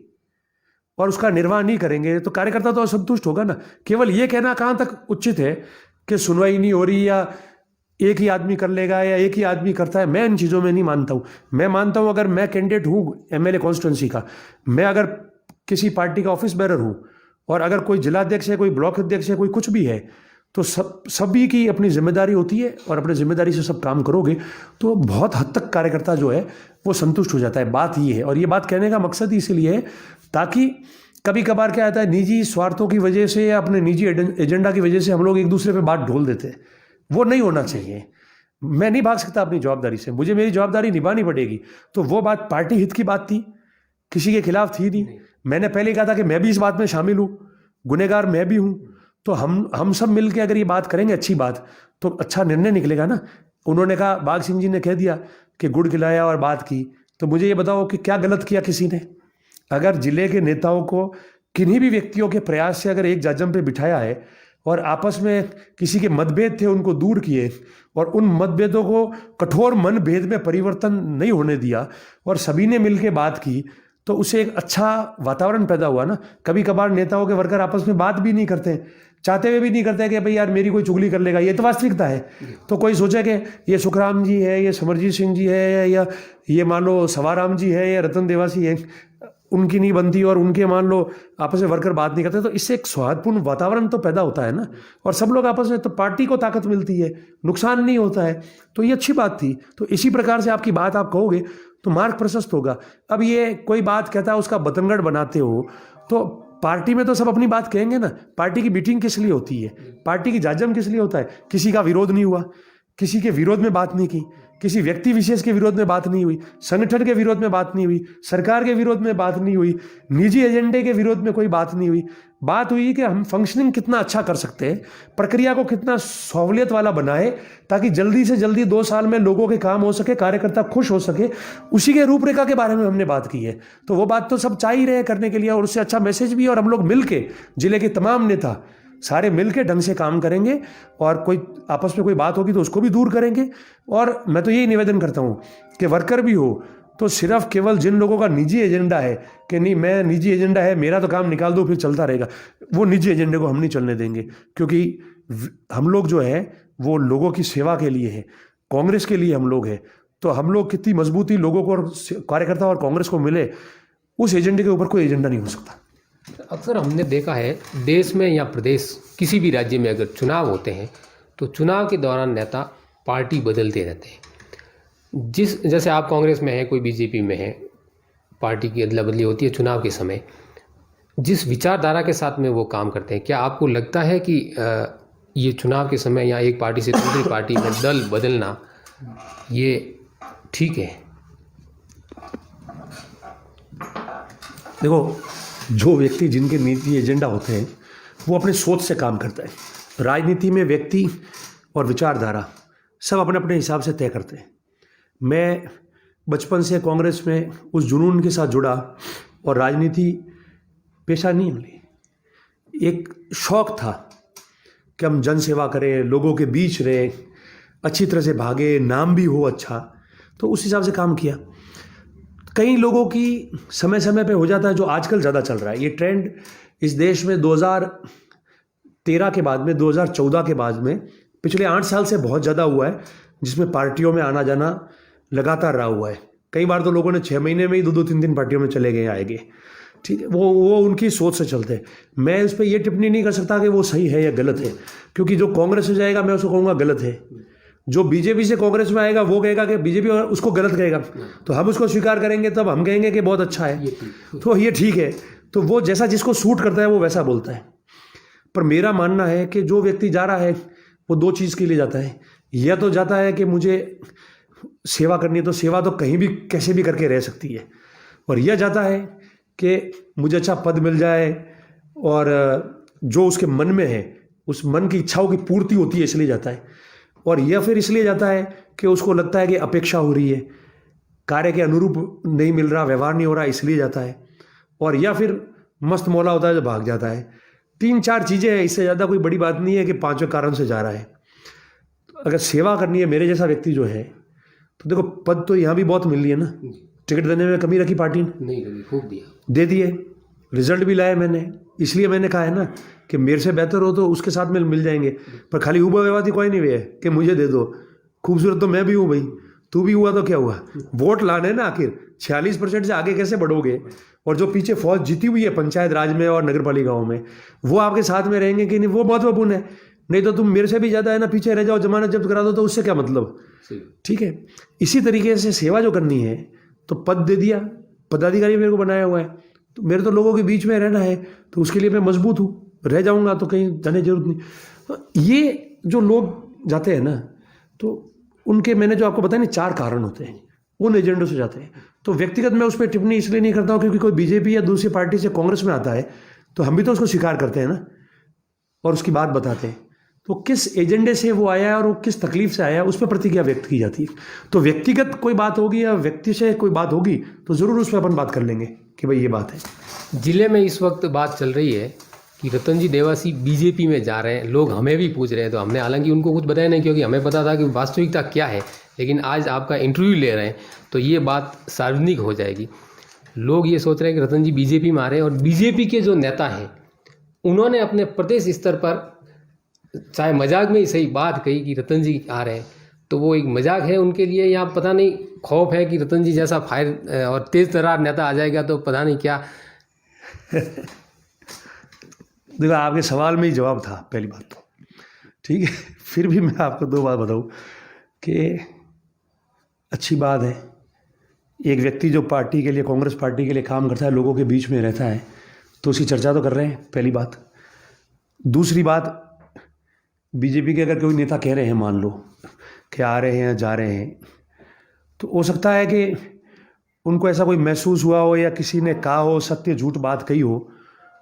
और उसका निर्वाह नहीं करेंगे तो कार्यकर्ता तो असंतुष्ट होगा ना। केवल ये कहना कहाँ तक उचित है कि सुनवाई नहीं हो रही या एक ही आदमी कर लेगा या एक ही आदमी करता है, मैं इन चीज़ों में नहीं मानता हूँ। मैं मानता हूँ अगर मैं कैंडिडेट हूँ एमएलए कॉन्स्टिट्यूंसी का, मैं अगर किसी पार्टी का ऑफिस बेरर हूँ और अगर कोई जिलाध्यक्ष है, कोई ब्लॉक अध्यक्ष है, कोई कुछ भी है, तो सभी की अपनी जिम्मेदारी होती है और अपनी जिम्मेदारी से सब काम करोगे तो बहुत हद तक कार्यकर्ता जो है वो संतुष्ट हो जाता है। बात ये है, और ये बात कहने का मकसद ही इसीलिए है ताकि कभी कभार क्या आता है, निजी स्वार्थों की वजह से या अपने निजी एजेंडा की वजह से हम लोग एक दूसरे पे बात ढोल देते हैं, वो नहीं होना चाहिए। मैं नहीं भाग सकता अपनी जवाबदारी से, मुझे मेरी जवाबदारी निभानी पड़ेगी। तो वो बात पार्टी हित की बात थी, किसी के खिलाफ थी नहीं। मैंने पहले कहा था कि मैं भी इस बात में शामिल हूँ, गुनहगार मैं भी हूँ। तो हम सब मिल के अगर ये बात करेंगे अच्छी बात तो अच्छा निर्णय निकलेगा ना। उन्होंने कहा, बाघ सिंह जी ने कह दिया कि गुड़ खिलाया और बात की, तो मुझे ये बताओ कि क्या गलत किया किसी ने। अगर जिले के नेताओं को किन्हीं भी व्यक्तियों के प्रयास से अगर एक जाजम पे बिठाया है और आपस में किसी के मतभेद थे उनको दूर किए और उन मतभेदों को कठोर मन भेद में परिवर्तन नहीं होने दिया और सभी ने मिलकर बात की, तो उससे एक अच्छा वातावरण पैदा हुआ ना। कभी कभार नेताओं के वर्कर आपस में बात भी नहीं करते, चाहते हुए भी नहीं करते कि भाई यार मेरी कोई चुगली कर लेगा, ये तो वास्तविकता है। तो कोई सोचे कि ये सुखराम जी है, ये समरजीत सिंह जी है, या ये मान लो सवाराम जी है या रतन देवासी है, उनकी नहीं बनती और उनके मान लो आपस में वर्कर बात नहीं करते, तो इससे एक सौहार्दपूर्ण वातावरण तो पैदा होता है ना, और सब लोग आपस में, तो पार्टी को ताकत मिलती है, नुकसान नहीं होता है। तो ये अच्छी बात थी। तो इसी प्रकार से आपकी बात आप कहोगे तो मार्ग प्रशस्त होगा। अब ये कोई बात कहता है उसका बतंगड़ बनाते हो, तो पार्टी में तो सब अपनी बात कहेंगे ना। पार्टी की मीटिंग किस लिए होती है, पार्टी की जाजम किस लिए होता है, किसी का विरोध नहीं हुआ, किसी के विरोध में बात नहीं की, किसी व्यक्ति विशेष के विरोध में बात नहीं हुई, संगठन के विरोध में बात नहीं हुई, सरकार के विरोध में बात नहीं हुई, निजी एजेंडे के विरोध में कोई बात नहीं हुई। बात हुई कि हम फंक्शनिंग कितना अच्छा कर सकते हैं, प्रक्रिया को कितना सहूलियत वाला बनाए ताकि जल्दी से जल्दी 2 साल में लोगों के काम हो सके, कार्यकर्ता खुश हो सके। उसी के रूपरेखा के बारे में हमने बात की है। तो वो बात तो सब चाह ही रहे करने के लिए, और उससे अच्छा मैसेज भी। और हम लोग मिल के, जिले के तमाम नेता सारे मिलके ढंग से काम करेंगे, और कोई आपस में कोई बात होगी तो उसको भी दूर करेंगे। और मैं तो यही निवेदन करता हूँ कि वर्कर भी हो तो सिर्फ केवल जिन लोगों का निजी एजेंडा है कि नहीं, मैं निजी एजेंडा है, मेरा तो काम निकाल दो फिर चलता रहेगा, वो निजी एजेंडे को हम नहीं चलने देंगे। क्योंकि हम लोग जो है वो लोगों की सेवा के लिए है, कांग्रेस के लिए हम लोग हैं। तो हम लोग कितनी मजबूती लोगों को और कार्यकर्ता और कांग्रेस को मिले, उस एजेंडे के ऊपर कोई एजेंडा नहीं हो सकता। अक्सर हमने देखा है देश में या प्रदेश किसी भी राज्य में अगर चुनाव होते हैं तो चुनाव के दौरान नेता पार्टी बदलते रहते हैं। जैसे आप कांग्रेस में हैं, कोई बीजेपी में है, पार्टी की अदला बदली होती है चुनाव के समय। जिस विचारधारा के साथ में वो काम करते हैं, क्या आपको लगता है कि ये चुनाव के समय या एक पार्टी से दूसरी पार्टी में दल बदलना ये ठीक है? देखो, जो व्यक्ति जिनके नीति एजेंडा होते हैं वो अपने सोच से काम करता है। राजनीति में व्यक्ति और विचारधारा सब अपने अपने हिसाब से तय करते हैं। मैं बचपन से कांग्रेस में उस जुनून के साथ जुड़ा, और राजनीति पेशा नहीं मिली, एक शौक़ था कि हम जन सेवा करें, लोगों के बीच रहे, अच्छी तरह से भागे, नाम भी हो अच्छा, तो उस हिसाब से काम किया। कई लोगों की समय समय पे हो जाता है, जो आजकल ज़्यादा चल रहा है। ये ट्रेंड इस देश में 2013 के बाद में, 2014 के बाद में, पिछले 8 साल से बहुत ज़्यादा हुआ है, जिसमें पार्टियों में आना जाना लगातार रहा हुआ है। कई बार तो लोगों ने 6 महीने में ही 2-2, 3-3 पार्टियों में चले गए आएंगे। ठीक है, वो उनकी सोच से चलते हैं। मैं उस पर ये टिप्पणी नहीं कर सकता कि वो सही है या गलत है, क्योंकि जो कांग्रेस से जाएगा मैं उसको कहूँगा गलत है, जो बीजेपी से कांग्रेस में आएगा वो कहेगा कि बीजेपी उसको गलत कहेगा, तो हम उसको स्वीकार करेंगे, तब हम कहेंगे कि बहुत अच्छा है, तो ये ठीक है। तो वो जैसा जिसको सूट करता है वो वैसा बोलता है। पर मेरा मानना है कि जो व्यक्ति जा रहा है वो 2 चीज़ के लिए जाता है। या तो जाता है कि मुझे सेवा करनी है, तो सेवा तो कहीं भी कैसे भी करके रह सकती है, और यह जाता है कि मुझे अच्छा पद मिल जाए, और जो उसके मन में है उस मन की इच्छाओं की पूर्ति होती है, इसलिए जाता है। और यह फिर इसलिए जाता है कि उसको लगता है कि अपेक्षा हो रही है, कार्य के अनुरूप नहीं मिल रहा, व्यवहार नहीं हो रहा, इसलिए जाता है। और या फिर मस्त मौला होता है जो भाग जाता है। 3-4 चीज़ें हैं, इससे ज़्यादा कोई बड़ी बात नहीं है कि 5वें कारण से जा रहा है। अगर सेवा करनी है मेरे जैसा व्यक्ति जो है, तो देखो पद तो यहाँ भी बहुत मिल रही है ना, टिकट देने में कमी रखी पार्टी ने? नहीं, खूब दिया, दे दिए, रिजल्ट भी लाए मैंने। इसलिए मैंने कहा है ना कि मेरे से बेहतर हो तो उसके साथ में मिल जाएंगे, पर खाली हुआ व्यवादी कोई नहीं हुए कि मुझे दे दो। खूबसूरत तो मैं भी हूँ भाई, तू भी हुआ तो क्या हुआ, वोट लाने ना। आखिर 46% से आगे कैसे बढ़ोगे? और जो पीछे फौज जीती हुई है पंचायत राज में और नगर पालिकाओं में, वो आपके साथ में रहेंगे कि नहीं, वो महत्वपूर्ण है। नहीं तो तुम मेरे से भी ज़्यादा है ना, पीछे रह जाओ, जमानत जब्त करा दो, तो उससे क्या मतलब? ठीक है, इसी तरीके से सेवा जो करनी है, तो पद दे दिया, पदाधिकारी मेरे को बनाया हुआ है, तो मेरे तो लोगों के बीच में रहना है, तो उसके लिए मैं मजबूत हूँ। रह जाऊँगा तो कहीं जाने की जरूरत नहीं। तो ये जो लोग जाते हैं ना, तो उनके, मैंने जो आपको बताया ना, 4 कारण होते हैं, उन एजेंडों से जाते हैं। तो व्यक्तिगत मैं उस पर टिप्पणी इसलिए नहीं करता हूँ क्योंकि कोई बीजेपी या दूसरी पार्टी से कांग्रेस में आता है तो हम भी तो उसको स्वीकार करते हैं ना, और उसकी बात बताते हैं। तो किस एजेंडे से वो आया है और वो किस तकलीफ से आया है, उस पर प्रतिक्रिया व्यक्त की जाती है। तो व्यक्तिगत कोई बात होगी या व्यक्ति से कोई बात होगी तो ज़रूर उस पर अपन बात कर लेंगे कि भाई ये बात है। जिले में इस वक्त बात चल रही है कि रतन जी देवासी बीजेपी में जा रहे हैं। लोग हमें भी पूछ रहे हैं, तो हमने हालांकि उनको कुछ बताया नहीं क्योंकि हमें पता था कि वास्तविकता क्या है, लेकिन आज आपका इंटरव्यू ले रहे हैं तो ये बात सार्वजनिक हो जाएगी। लोग ये सोच रहे हैं कि रतन जी बीजेपी में आ रहे हैं, और बीजेपी के जो नेता हैं उन्होंने अपने प्रदेश स्तर पर चाहे मजाक में ही सही बात कही कि रतन जी आ रहे हैं, तो वो एक मजाक है उनके लिए, या पता नहीं खौफ है कि रतन जी जैसा फायर और तेज तर्रार नेता आ जाएगा तो पता नहीं क्या। देखो, आपके सवाल में ही जवाब था पहली बात तो, ठीक है। फिर भी मैं आपको 2 बात बताऊं कि अच्छी बात है, एक व्यक्ति जो पार्टी के लिए, कांग्रेस पार्टी के लिए काम करता है, लोगों के बीच में रहता है, तो उसकी चर्चा तो कर रहे हैं, पहली बात। दूसरी बात, बीजेपी के अगर कोई नेता कह रहे हैं, मान लो कि आ रहे हैं जा रहे हैं, तो हो सकता है कि उनको ऐसा कोई महसूस हुआ हो या किसी ने कहा हो, सत्य झूठ बात कही हो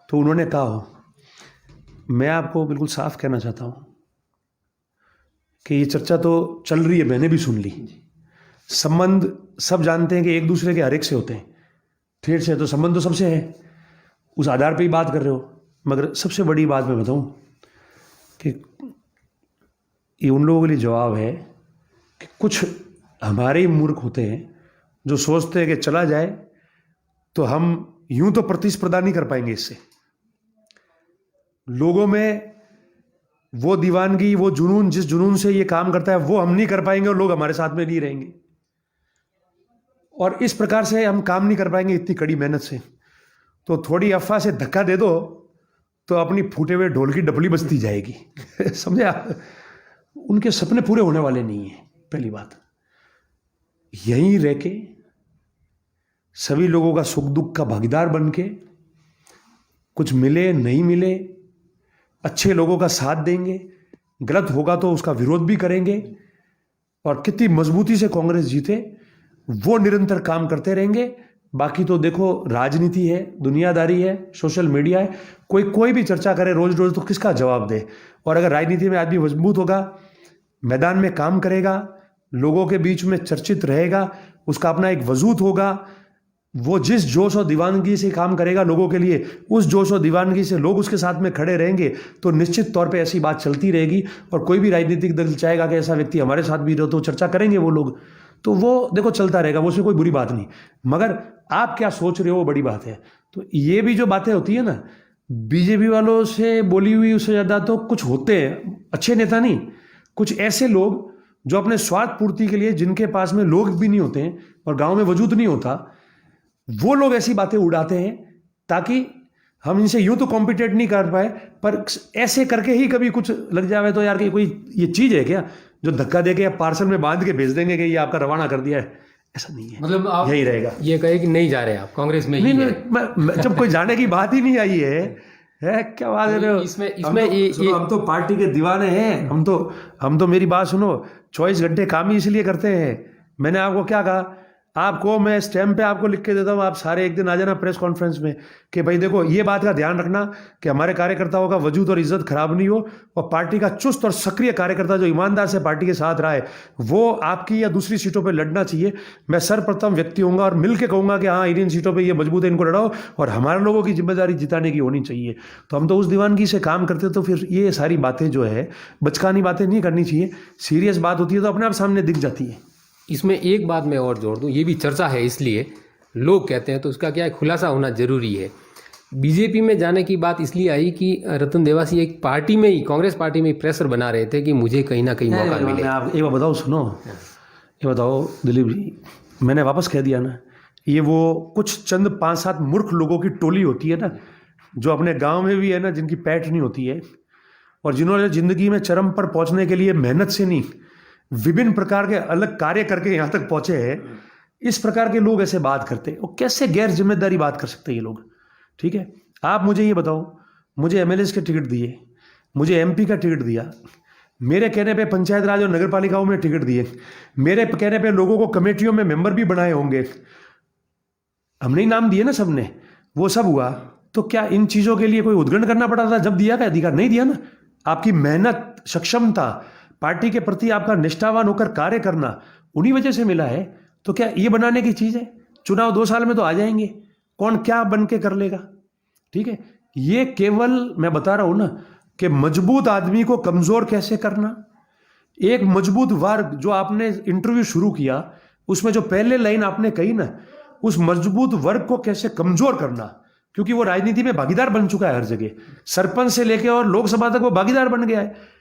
तो उन्होंने कहा हो। मैं आपको बिल्कुल साफ कहना चाहता हूँ कि ये चर्चा तो चल रही है, मैंने भी सुन ली। संबंध सब जानते हैं कि एक दूसरे के हर एक से होते हैं, ठेठ से, तो संबंध तो सबसे है, उस आधार पे ही बात कर रहे हो। मगर सबसे बड़ी बात मैं बताऊं कि ये उन लोगों के लिए जवाब है कि कुछ हमारे ही मूर्ख होते हैं जो सोचते हैं कि चला जाए तो हम यूं तो प्रतिस्पर्धा नहीं कर पाएंगे इससे। लोगों में वो दीवानगी, वो जुनून, जिस जुनून से ये काम करता है वो हम नहीं कर पाएंगे और लोग हमारे साथ में नहीं रहेंगे। और इस प्रकार से हम काम नहीं कर पाएंगे इतनी कड़ी मेहनत से। तो थोड़ी अफवाह से धक्का दे दो तो अपनी फूटे हुए ढोल की डपली बजती जाएगी। समझे आप? उनके सपने पूरे होने वाले नहीं है। पहली बात, यहीं रह के सभी लोगों का सुख दुख का भागीदार बन के, कुछ मिले नहीं मिले अच्छे लोगों का साथ देंगे, गलत होगा तो उसका विरोध भी करेंगे, और कितनी मजबूती से कांग्रेस जीते वो निरंतर काम करते रहेंगे। बाकी तो देखो, राजनीति है, दुनियादारी है, सोशल मीडिया है, कोई भी चर्चा करे रोज रोज तो किसका जवाब दे। और अगर राजनीति में आदमी मजबूत होगा, मैदान में काम करेगा, लोगों के बीच में चर्चित रहेगा, उसका अपना एक वजूद होगा, वो जिस जोश और दीवानगी से काम करेगा लोगों के लिए, उस जोश और दीवानगी से लोग उसके साथ में खड़े रहेंगे, तो निश्चित तौर पे ऐसी बात चलती रहेगी। और कोई भी राजनीतिक दल चाहेगा कि ऐसा व्यक्ति हमारे साथ भी रहो, तो चर्चा करेंगे वो लोग, तो वो देखो चलता रहेगा, वो उसमें कोई बुरी बात नहीं। मगर आप क्या सोच रहे हो वो बड़ी बात है। तो ये भी जो बातें होती है ना, बीजेपी वालों से बोली हुई, उससे ज़्यादा तो कुछ होते हैं अच्छे नेता नहीं, कुछ ऐसे लोग जो अपने स्वार्थ पूर्ति के लिए, जिनके पास में लोग भी नहीं होते हैं और गाँव में वजूद नहीं होता, वो लोग ऐसी बातें उड़ाते हैं ताकि हम इनसे यूं तो कॉम्पिटेट नहीं कर पाए, पर ऐसे करके ही कभी कुछ लग जाए तो यार कि कोई ये चीज़ है क्या जो धक्का दे के या पार्सल में बांध के भेज देंगे कि ये आपका रवाना कर दिया है। ऐसा नहीं है। मतलब आप यही रहेगा। ये कहे कि नहीं जा रहे आप कांग्रेस में? नहीं, जब कोई जाने की बात ही नहीं आई है क्या बात है इसमें हम तो पार्टी के दीवाने हैं। हम तो मेरी बात सुनो, 24 घंटे काम ही इसलिए करते हैं। मैंने आपको क्या कहा, आपको मैं स्टैम्प पे आपको लिख के देता हूँ, आप सारे एक दिन आ जाना प्रेस कॉन्फ्रेंस में कि भाई देखो ये बात का ध्यान रखना कि हमारे कार्यकर्ताओं का वजूद और इज्जत खराब नहीं हो, और पार्टी का चुस्त और सक्रिय कार्यकर्ता जो ईमानदार से पार्टी के साथ रहा है वो आपकी या दूसरी सीटों पे लड़ना चाहिए। मैं सर्वप्रथम व्यक्ति होऊंगा और मिल के कहूँगा कि हाँ इन सीटों पर ये मजबूत है, इनको लड़ाओ, और हमारे लोगों की जिम्मेदारी जिताने की होनी चाहिए। तो हम तो उस दीवानगी से काम करते, तो फिर ये सारी बातें जो है बचकानी बातें नहीं करनी चाहिए। सीरियस बात होती है तो अपने आप सामने दिख जाती है। इसमें एक बात मैं और जोड़ दूं, ये भी चर्चा है इसलिए लोग कहते हैं, तो उसका क्या है, खुलासा होना जरूरी है। बीजेपी में जाने की बात इसलिए आई कि रतन देवासी एक पार्टी में ही, कांग्रेस पार्टी में ही प्रेशर बना रहे थे कि मुझे कहीं ना कहीं मौका मिले। आप एक बात बताओ, सुनो, ये बताओ दिलीप जी, मैंने वापस कह दिया ना, ये वो कुछ चंद 5-7 मूर्ख लोगों की टोली होती है ना, जो अपने गाँव में भी है ना, जिनकी पैठ नहीं होती है, और जिन्होंने जिंदगी में चरम पर पहुंचने के लिए मेहनत से नहीं, विभिन्न प्रकार के अलग कार्य करके यहाँ तक पहुंचे हैं। इस प्रकार के लोग ऐसे बात करते हैं, और कैसे गैर जिम्मेदारी बात कर सकते हैं ये लोग। ठीक है, आप मुझे ये बताओ, मुझे एमएलए के टिकट दिए, मुझे एमपी का टिकट दिया, मेरे कहने पे पंचायत राज और नगर पालिकाओं में टिकट दिए, मेरे कहने पे लोगों को कमेटियों में मेंबर भी बनाए होंगे, हमने ही नाम दिए ना सबने, वो सब हुआ। तो क्या इन चीज़ों के लिए कोई उद्गंड करना पड़ा था जब दिया का अधिकार? नहीं दिया ना। आपकी मेहनत, सक्षमता, पार्टी के प्रति आपका निष्ठावान होकर कार्य करना, उन्हीं वजह से मिला है। तो क्या ये बनाने की चीज़ है? चुनाव 2 साल में तो आ जाएंगे, कौन क्या बन के कर लेगा। ठीक है, ये केवल मैं बता रहा हूं ना कि मजबूत आदमी को कमजोर कैसे करना। एक मजबूत वर्ग, जो आपने इंटरव्यू शुरू किया उसमें जो पहले लाइन आपने कही ना, उस मजबूत वर्ग को कैसे कमजोर करना, क्योंकि वो राजनीति में भागीदार बन चुका है हर जगह, सरपंच से लेके और लोकसभा तक वो भागीदार बन गया है।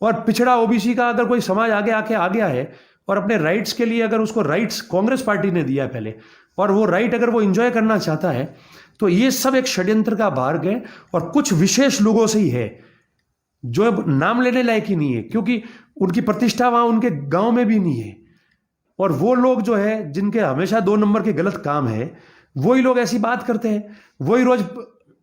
और पिछड़ा ओबीसी का अगर कोई समाज आगे आके आ गया है और अपने राइट्स के लिए, अगर उसको राइट्स कांग्रेस पार्टी ने दिया है पहले, और वो राइट अगर वो एंजॉय करना चाहता है, तो ये सब एक षड्यंत्र का भाग है, और कुछ विशेष लोगों से ही है जो नाम लेने लायक ही नहीं है, क्योंकि उनकी प्रतिष्ठा वहां उनके गांव में भी नहीं है। और वो लोग जो है जिनके हमेशा 2 नंबर के गलत काम है, वही लोग ऐसी बात करते हैं, वही रोज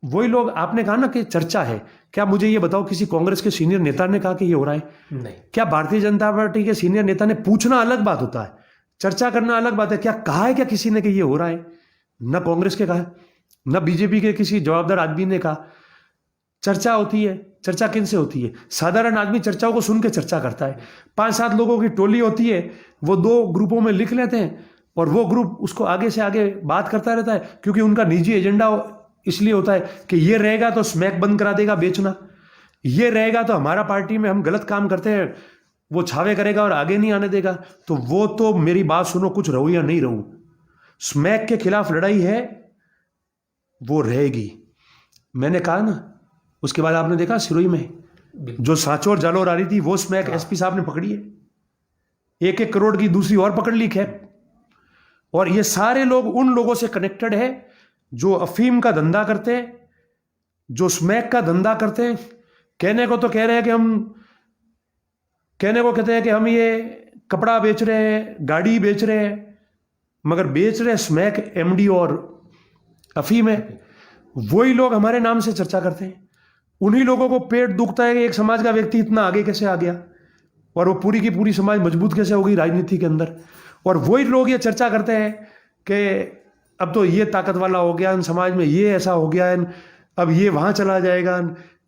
वही लोग, आपने कहा ना कि चर्चा है, क्या मुझे ये बताओ किसी कांग्रेस के सीनियर नेता ने कहा कि ये हो रहा है? नहीं। क्या भारतीय जनता पार्टी के सीनियर नेता ने? पूछना अलग बात होता है, चर्चा करना अलग बात है। क्या कहा है क्या किसी ने कि ये हो रहा है? न कांग्रेस के कहा, न बीजेपी के किसी जवाबदार आदमी ने कहा। चर्चा होती है, चर्चा किन से होती है? साधारण आदमी चर्चाओं को सुन के चर्चा करता है। 5-7 लोगों की टोली होती है, वो 2 ग्रुपों में लिख लेते हैं और वो ग्रुप उसको आगे से आगे बात करता रहता है, क्योंकि उनका निजी एजेंडा इसलिए होता है कि ये रहेगा तो स्मैक बंद करा देगा बेचना, ये रहेगा तो हमारा पार्टी में हम गलत काम करते हैं वो छावे करेगा और आगे नहीं आने देगा। तो वो तो मेरी बात सुनो, कुछ रहूं या नहीं रहूं, स्मैक के खिलाफ लड़ाई है, वो रहेगी। मैंने कहा ना, उसके बाद आपने देखा सिरोही में जो सांचौर जालौर आ रही थी, वो स्मैक एसपी साहब ने पकड़ी है, 1-1 करोड़ की दूसरी और पकड़ ली खैर। और ये सारे लोग उन लोगों से कनेक्टेड है जो अफीम का धंधा करते हैं, जो स्मैक का धंधा करते हैं। कहने को तो कह रहे हैं कि कहते हैं कि हम ये कपड़ा बेच रहे हैं, गाड़ी बेच रहे हैं, मगर बेच रहे स्मैक, एमडी और अफीम है। वही लोग हमारे नाम से चर्चा करते हैं। उन्हीं लोगों को पेट दुखता है कि एक समाज का व्यक्ति इतना आगे कैसे आ गया और वो पूरी की पूरी समाज मजबूत कैसे हो गई राजनीति के अंदर। और वही लोग ये चर्चा करते हैं कि अब तो ये ताकत वाला हो गया समाज में, ये ऐसा हो गया, अब ये वहां चला जाएगा।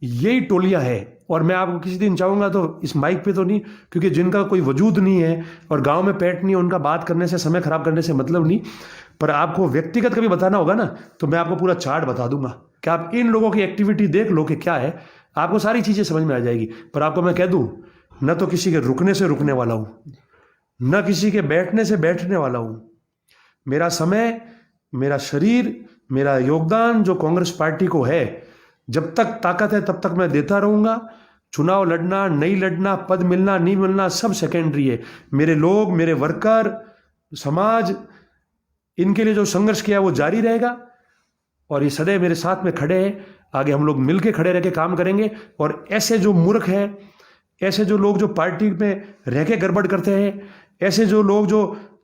यही टोलियां है। और मैं आपको किसी दिन चाहूंगा तो इस माइक पे तो नहीं, क्योंकि जिनका कोई वजूद नहीं है और गांव में पेट नहीं है, उनका बात करने से, समय खराब करने से मतलब नहीं, पर आपको व्यक्तिगत कभी बताना होगा ना, तो मैं आपको पूरा चार्ट बता दूंगा कि आप इन लोगों की एक्टिविटी देख लो कि क्या है, आपको सारी चीजें समझ में आ जाएगी। पर आपको मैं कह दूं, न तो किसी के रुकने से रुकने वाला हूं, न किसी के बैठने से बैठने वाला हूं। मेरा समय, मेरा शरीर, मेरा योगदान जो कांग्रेस पार्टी को है, जब तक ताकत है तब तक मैं देता रहूंगा। चुनाव लड़ना, नहीं लड़ना, पद मिलना, नहीं मिलना, सब सेकेंडरी है। मेरे लोग, मेरे वर्कर, समाज, इनके लिए जो संघर्ष किया वो जारी रहेगा। और ये सदैव मेरे साथ में खड़े हैं। आगे हम लोग मिलके खड़े रह के काम करेंगे। और ऐसे जो मूर्ख हैं, ऐसे जो लोग जो पार्टी में रह के गड़बड़ करते हैं, ऐसे जो लोग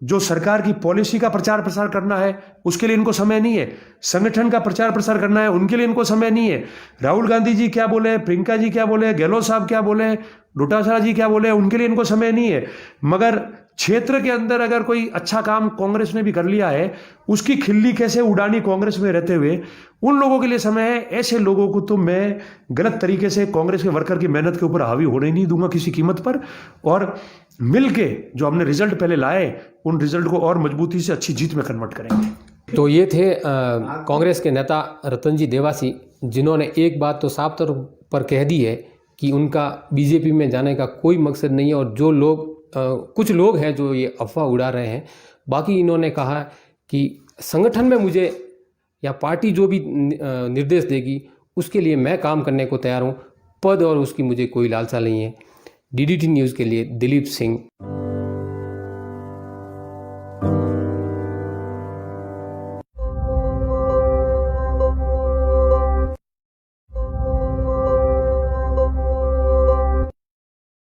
जो सरकार की पॉलिसी का प्रचार प्रसार करना है उसके लिए इनको समय नहीं है, संगठन का प्रचार प्रसार करना है उनके लिए इनको समय नहीं है। राहुल गांधी जी क्या बोले, प्रियंका जी क्या बोले, गहलोत साहब क्या बोले, डोटासरा जी क्या बोले, उनके लिए इनको समय नहीं है। मगर क्षेत्र के अंदर अगर कोई अच्छा काम कांग्रेस ने भी कर लिया है, उसकी खिल्ली कैसे उड़ानी कांग्रेस में रहते हुए, उन लोगों के लिए समय है। ऐसे लोगों को तो मैं गलत तरीके से कांग्रेस के वर्कर की मेहनत के ऊपर हावी होने नहीं दूंगा किसी कीमत पर। और मिलके जो हमने रिजल्ट पहले लाए, उन रिजल्ट को और मजबूती से अच्छी जीत में कन्वर्ट करेंगे। तो ये थे कांग्रेस के नेता रतनजी देवासी, जिन्होंने एक बात तो साफ तौर पर कह दी है कि उनका बीजेपी में जाने का कोई मकसद नहीं है। और जो लोग कुछ लोग हैं जो ये अफवाह उड़ा रहे हैं, बाकी इन्होंने कहा कि संगठन में मुझे या पार्टी जो भी निर्देश देगी उसके लिए मैं काम करने को तैयार हूँ, पद और उसकी मुझे कोई लालसा नहीं है। DDT न्यूज़ के लिए दिलीप सिंह।